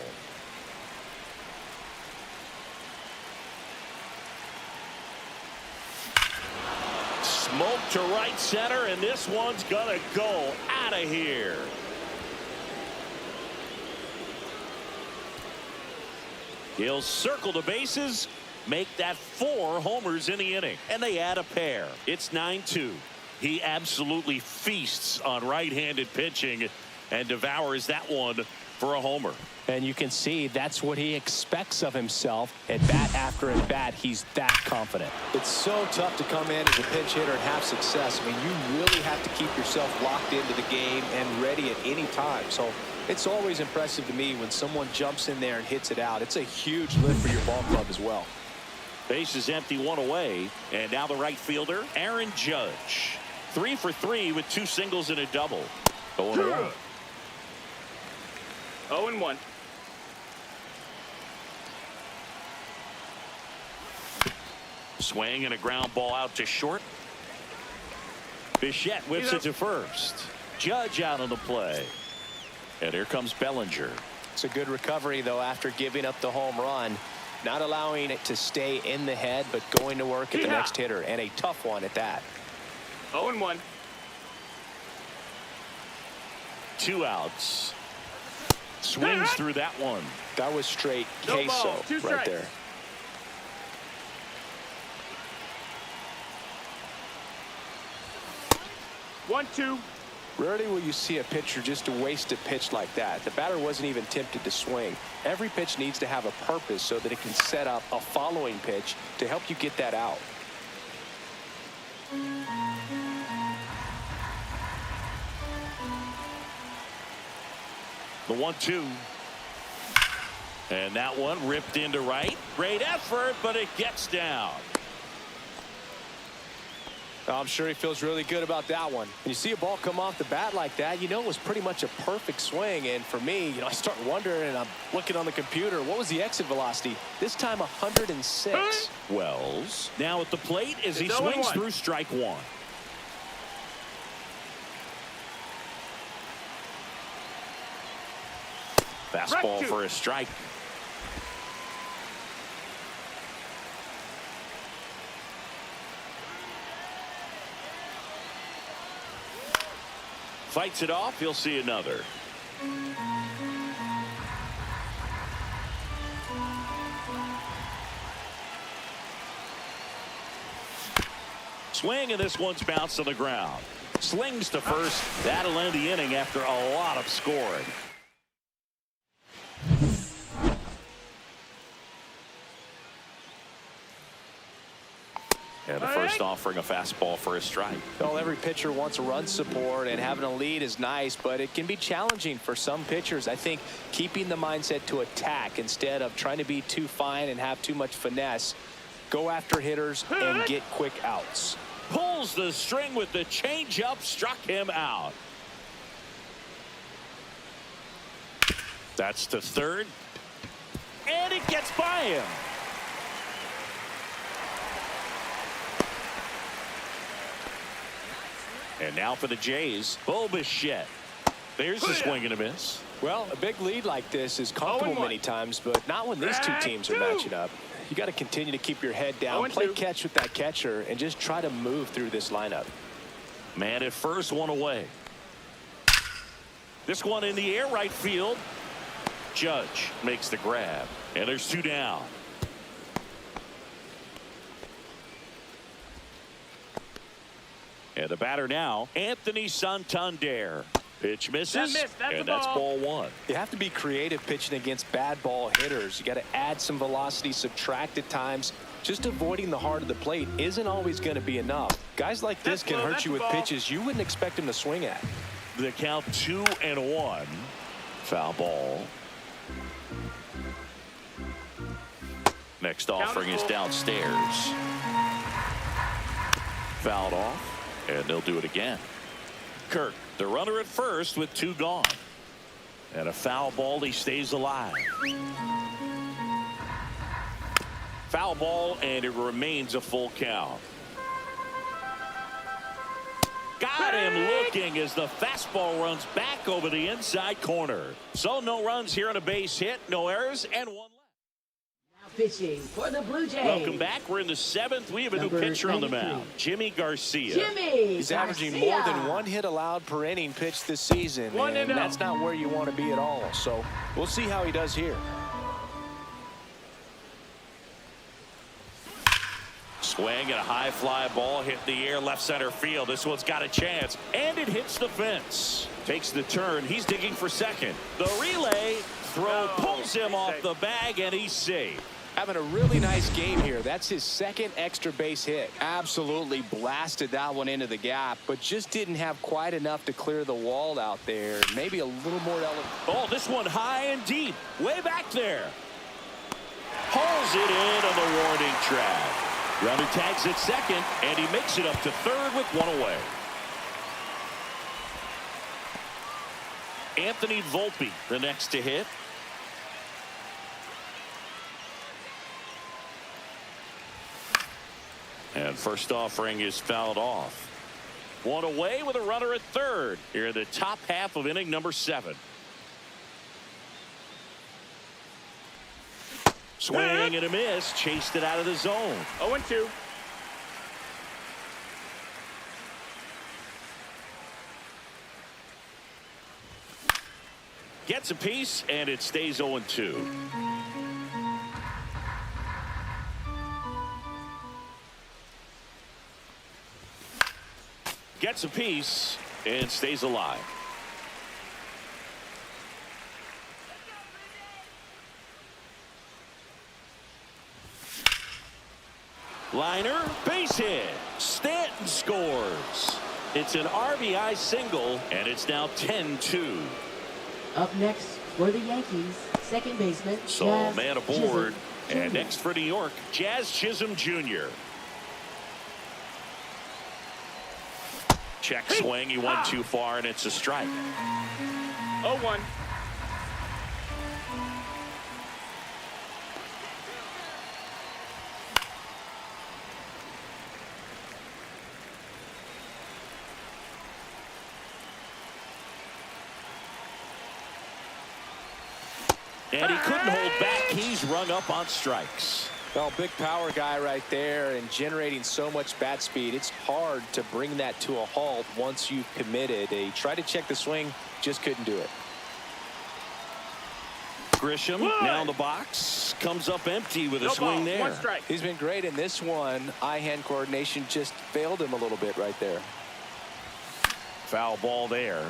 Smoke to right center, and this one's gonna go out of here. He'll circle the bases, make that 4 homers in the inning, and they add a pair. It's 9-2. He absolutely feasts on right-handed pitching and devours that one for a homer. And you can see that's what he expects of himself. At bat after at bat, he's that confident. It's so tough to come in as a pinch hitter and have success. I mean, you really have to keep yourself locked into the game and ready at any time. So it's always impressive to me when someone jumps in there and hits it out. It's a huge lift for your ball club as well. Base is empty, 1 away, and now the right fielder, Aaron Judge. 3 for 3 with 2 singles and a double. 0-1. 0-1. Swing and a ground ball out to short. Bichette whips it to first. Judge out on the play. And here comes Bellinger. It's a good recovery, though, after giving up the home run. Not allowing it to stay in the head, but going to work at the next hitter, and a tough one at that. 0-1. 2 outs. Swings through that one. That was straight No queso ball, 2 right strikes. there. One, 2. Rarely will you see a pitcher just waste a pitch like that. The batter wasn't even tempted to swing. Every pitch needs to have a purpose so that it can set up a following pitch to help you get that out. The 1-2. And that one ripped into right. Great effort, but it gets down. I'm sure he feels really good about that one. When you see a ball come off the bat like that, you know it was pretty much a perfect swing. And for me, I start wondering, and I'm looking on the computer, what was the exit velocity? This time 106. Wells now at the plate as he It's swings 0-1. through strike one. Fastball for a strike. Fights it off. He'll see another. Swing, and this one's bounced on the ground. Slings to first. That'll end the inning after a lot of scoring. And the first offering a fastball for a strike. Well, every pitcher wants run support, and having a lead is nice, but it can be challenging for some pitchers. I think keeping the mindset to attack instead of trying to be too fine and have too much finesse. Go after hitters and get quick outs. Pulls the string with the changeup, struck him out. That's to third. And it gets by him. And now for the Jays, Bichette. There's a swing and a miss. Well, a big lead like this is comfortable many times, but not when these two teams are matching up. You got to continue to keep your head down, play catch with that catcher, and just try to move through this lineup. Man at first, one away. This one in the air, right field. Judge makes the grab, and there's 2 down. And the batter now, Anthony Santander. Pitch misses, and that's ball 1. You have to be creative pitching against bad ball hitters. You got to add some velocity, subtract at times. Just avoiding the heart of the plate isn't always going to be enough. Guys like this can hurt you with pitches you wouldn't expect them to swing at. The count 2-1. Foul ball. Next offering is downstairs. Fouled off, and they'll do it again. Kirk, the runner at first with 2 gone. And a foul ball, he stays alive. Foul ball, and it remains a full count. Got him looking as the fastball runs back over the inside corner. So no runs here on a base hit, no errors, and 1 left. Pitching for the Blue Jays. Welcome back. We're in the 7th. We have a new pitcher on the mound, Jimmy Garcia. He's averaging more than 1 hit allowed per inning pitched this season, and that's not where you want to be at all. So we'll see how he does here. Swing and a high fly ball hit the air left center field. This one's got a chance, and it hits the fence. Takes the turn. He's digging for second. The relay throw pulls him off the bag, and he's safe. Having a really nice game here. That's his 2nd extra base hit. Absolutely blasted that one into the gap, but just didn't have quite enough to clear the wall out there. Maybe a little more Oh, this one high and deep, way back there. Hauls it in on the warning track. Runner tags at second, and he makes it up to third with 1 away. Anthony Volpe, the next to hit. And first offering is fouled off. One away with a runner at third here in the top half of inning number 7. Swing and a miss. Chased it out of the zone. 0-2. Gets a piece, and it stays 0-2. Gets a piece and stays alive. Liner, base hit. Stanton scores. It's an RBI single, and it's now 10-2. Up next for the Yankees, second baseman. So Jazz man aboard. Chisholm And Jr. next for New York, Jazz Chisholm Jr. Check swing. He went too far, and it's a strike. 0-1. And he couldn't hold back. He's rung up on strikes. Well, big power guy right there and generating so much bat speed. It's hard to bring that to a halt once you've committed. He tried to check the swing, just couldn't do it. Grisham now in the box. Comes up empty with a No swing ball, there. 1 strike. He's been great in this one. Eye-hand coordination just failed him a little bit right there. Foul ball there.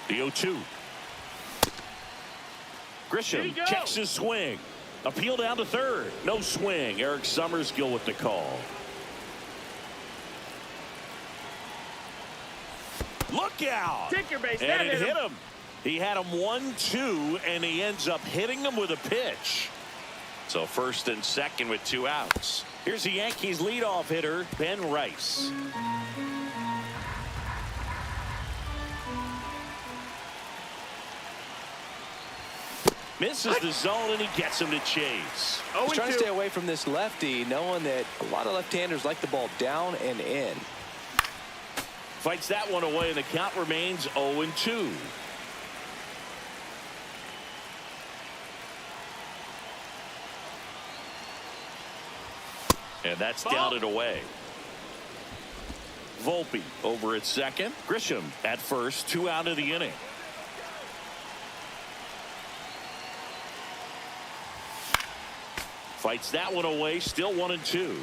The 0-2. Grisham checks his swing. Appeal down to third. No swing. Eric Summersgill with the call. Look out. Take your base. And That it hit hit him. him. He had him 1-2, and he ends up hitting him with a pitch. So first and second with 2 outs. Here's the Yankees leadoff hitter, Ben Rice. Misses the zone, and he gets him to chase. He's trying to stay away from this lefty, knowing that a lot of left-handers like the ball down and in. Fights that one away, and the count remains 0-2. And that's down and away. Volpe over at second. Grisham at first. 2 out of the inning. Fights that one away. Still 1-2.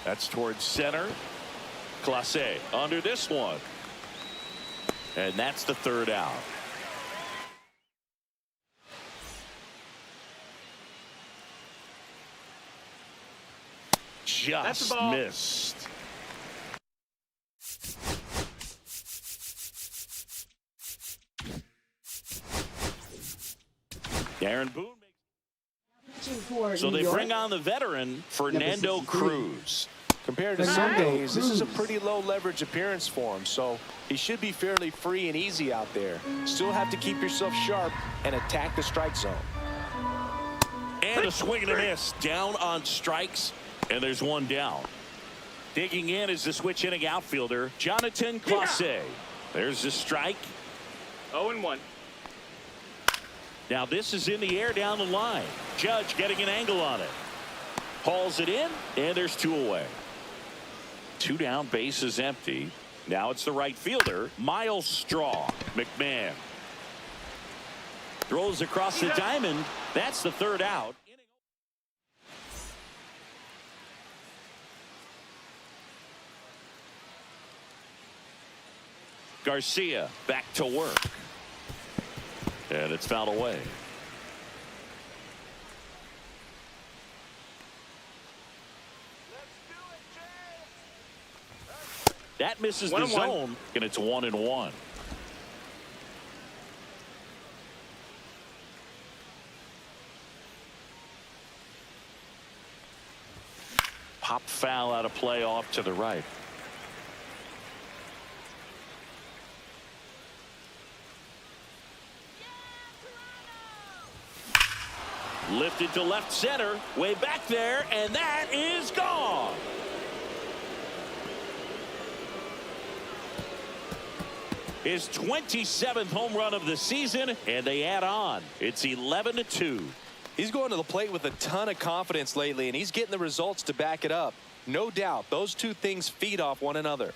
That's towards center. Clase under this one. And that's the 3rd out. Just missed. Aaron Boone makes. So they bring on the veteran Fernando Cruz. Compared to Sundays, this is a pretty low leverage appearance for him, so he should be fairly free and easy out there. Still have to keep yourself sharp and attack the strike zone. And a swing and a miss. Down on strikes, and there's 1 down. Digging in is the switch inning outfielder, Jonathan Clase. There's the strike. 0-1. Now this is in the air down the line. Judge getting an angle on it. Hauls it in, and there's 2 away. 2 down, base is empty. Now it's the right fielder, Miles Straw. McMahon throws across the diamond. That's the 3rd out. Garcia back to work. And it's fouled away. That misses the zone, and it's 1-1. Pop foul out of play off to the right. Lifted to left center, way back there, and that is gone. His 27th home run of the season, and they add on. It's 11-2. He's going to the plate with a ton of confidence lately, and he's getting the results to back it up. No doubt, those two things feed off one another.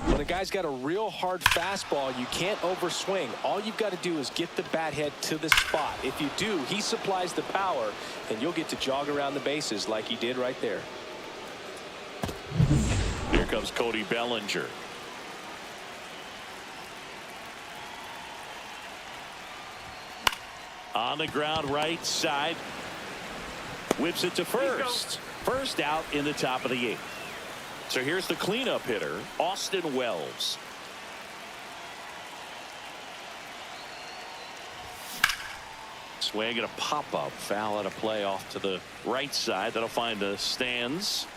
When a guy's got a real hard fastball, you can't overswing. All you've got to do is get the bat head to the spot. If you do, he supplies the power, and you'll get to jog around the bases like he did right there. Here comes Cody Bellinger. On the ground right side. Whips it to first. First out in the top of the 8th. So here's the cleanup hitter, Austin Wells. Swing and a pop-up. Foul out of play off to the right side. That'll find the stands.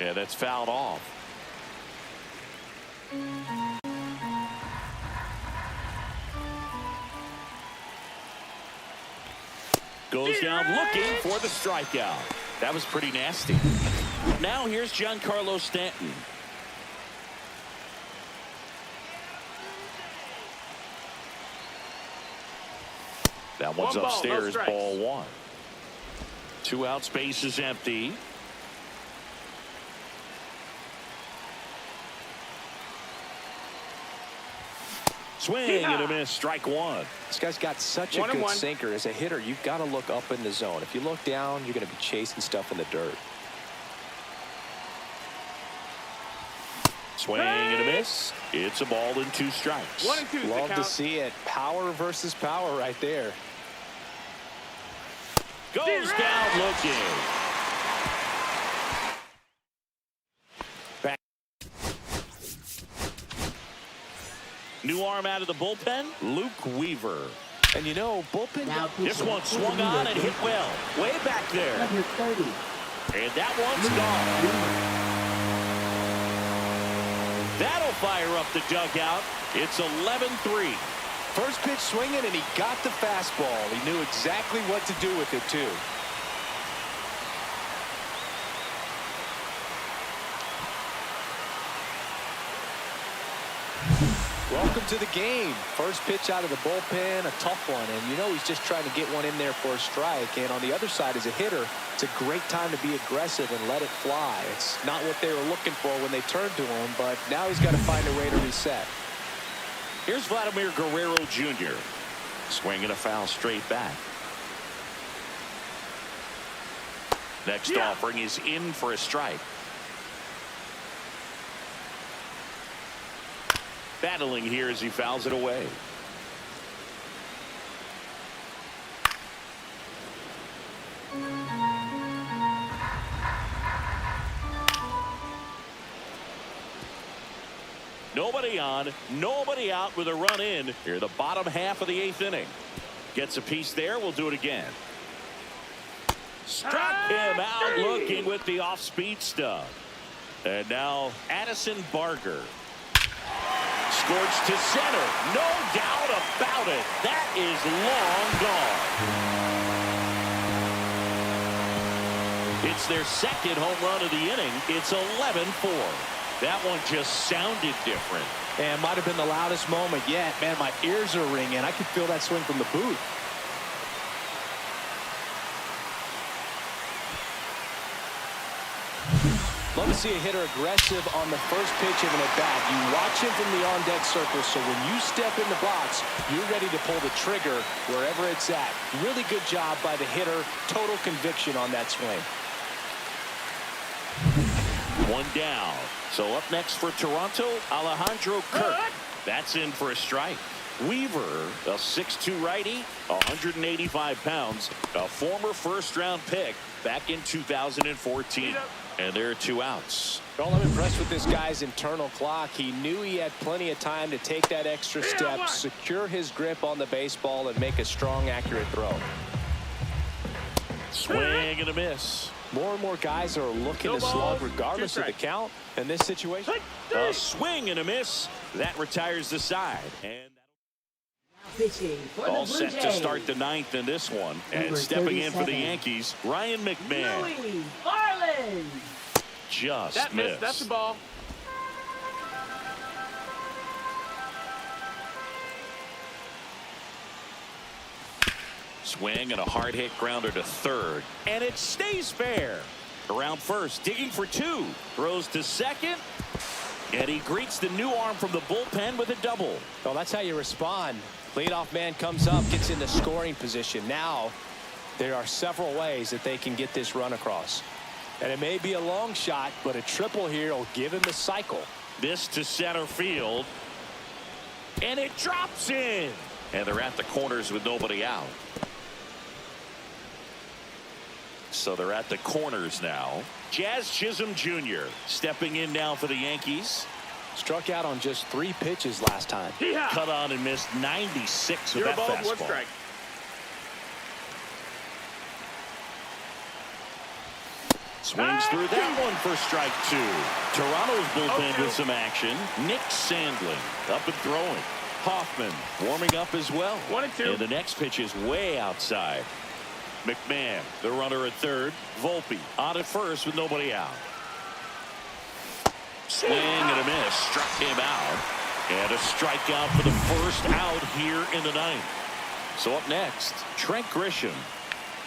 Yeah, that's fouled off. Goes down looking for the strikeout. That was pretty nasty. Now here's Giancarlo Stanton. That one's One ball, upstairs, no ball 1. 2 outs, base is empty. Swing and a miss, strike 1. This guy's got such a good sinker. As a hitter, you've got to look up in the zone. If you look down, you're going to be chasing stuff in the dirt. Swing and a miss. It's a ball and 2 strikes. 1 and 2. Love to see it. Power versus power right there. Goes down looking. New arm out of the bullpen, Luke Weaver. And you know, bullpen. This one swung on and hit well. Way back there. Number 30. And that one's gone. That'll fire up the dugout. It's 11-3. First pitch swinging, and he got the fastball. He knew exactly what to do with it, too. Welcome to the game. First pitch out of the bullpen, a tough one. And you know he's just trying to get one in there for a strike. And on the other side, as a hitter, it's a great time to be aggressive and let it fly. It's not what they were looking for when they turned to him, but now he's got to find a way to reset. Here's Vladimir Guerrero Jr. Swinging a foul straight back. Next offering is in for a strike. Battling here as he fouls it away. Nobody on, nobody out with a run in here, the bottom half of the 8th inning. Gets a piece there. We'll do it again. Struck him out looking with the off-speed stuff. And now Addison Barger. Scorched to center. No doubt about it. That is long gone. It's their second home run of the inning. It's 11-4. That one just sounded different. And might have been the loudest moment yet. Man, my ears are ringing. I could feel that swing from the booth. Love to see a hitter aggressive on the first pitch of an at-bat. You watch him from the on-deck circle, so when you step in the box, you're ready to pull the trigger wherever it's at. Really good job by the hitter. Total conviction on that swing. One down. So up next for Toronto, Alejandro Kirk. That's in for a strike. Weaver, a 6'2 righty, 185 pounds, a former first-round pick back in 2014. And there are 2 outs. Well, I'm impressed with this guy's internal clock. He knew he had plenty of time to take that extra step, secure his grip on the baseball, and make a strong, accurate throw. Swing and a miss. More and more guys are looking No to ball, slug 2 regardless of the strikes. count. In this situation, A swing and a miss. That retires the side. And Pitching for the all Blue set Jays. to start the 9th in this one. And Number stepping in for the 37. Yankees, Ryan McMahon. Louis Marlin. Just That missed. missed. That's the ball. Swing and a hard hit grounder to third. And it stays fair. Around first, digging for 2. Throws to second. And he greets the new arm from the bullpen with a double. well, that's how you respond. Leadoff man comes up, gets into scoring position. Now, there are several ways that they can get this run across. And it may be a long shot, but a triple here will give him a cycle. This to center field. And it drops in. And they're at the corners with nobody out. So they're at the corners now. Jazz Chisholm Jr. stepping in now for the Yankees. Struck out on just 3 pitches last time. Yeah. Cut on and missed 96 with You're that ball, 1 fastball. strike. Swings through that one for strike 2. Toronto's bullpen 0-2. with some action. Nick Sandlin up and throwing. Hoffman warming up as well. 1 and 2. And the next pitch is way outside. McMahon, the runner at third. Volpe on at first with nobody out. Swing and a miss. Struck him out. And a strikeout for the first out here in the 9th. So up next, Trent Grisham.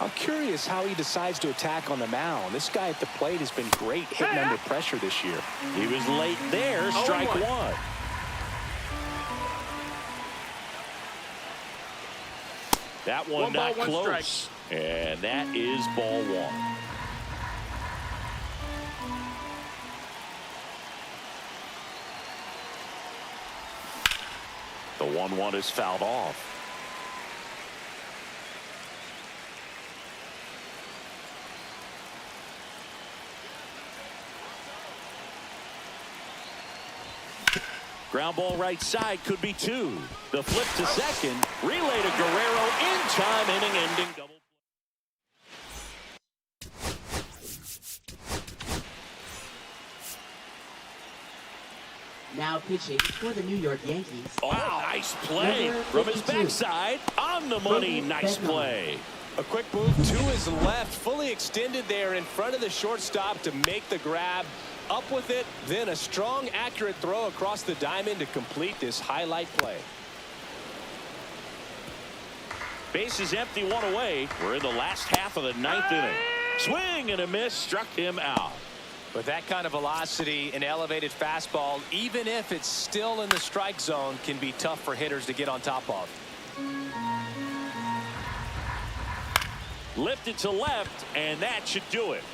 I'm curious how he decides to attack on the mound. This guy at the plate has been great hitting under pressure this year. He was late there. Strike 0-1. 1. That one 1 ball, not 1 close. strike. And that is ball 1. The 1-1 is fouled off. Ground ball right side could be 2. The flip to second. Relay to Guerrero in time. Inning ending double. Now pitching for the New York Yankees. Oh, nice play Number from his 52. backside. On the money. Nice play. A quick move to his left, fully extended there in front of the shortstop to make the grab. Up with it, then a strong, accurate throw across the diamond to complete this highlight play. Base is empty, 1 away. We're in the last half of the 9th inning. Swing and a miss. Struck him out. With that kind of velocity, an elevated fastball, even if it's still in the strike zone, can be tough for hitters to get on top of. Lifted to left, and that should do it.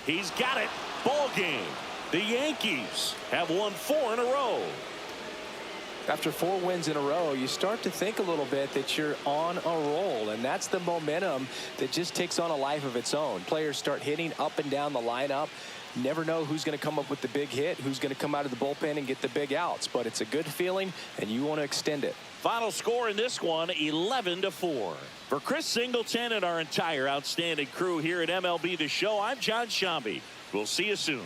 He's got it. Ball game. The Yankees have won 4 in a row. After 4 wins in a row, you start to think a little bit that you're on a roll, and that's the momentum that just takes on a life of its own. Players start hitting up and down the lineup. Never know who's going to come up with the big hit, who's going to come out of the bullpen and get the big outs, but it's a good feeling, and you want to extend it. Final score in this one, 11-4. For Chris Singleton and our entire outstanding crew here at MLB The Show, I'm John Shambi. We'll see you soon.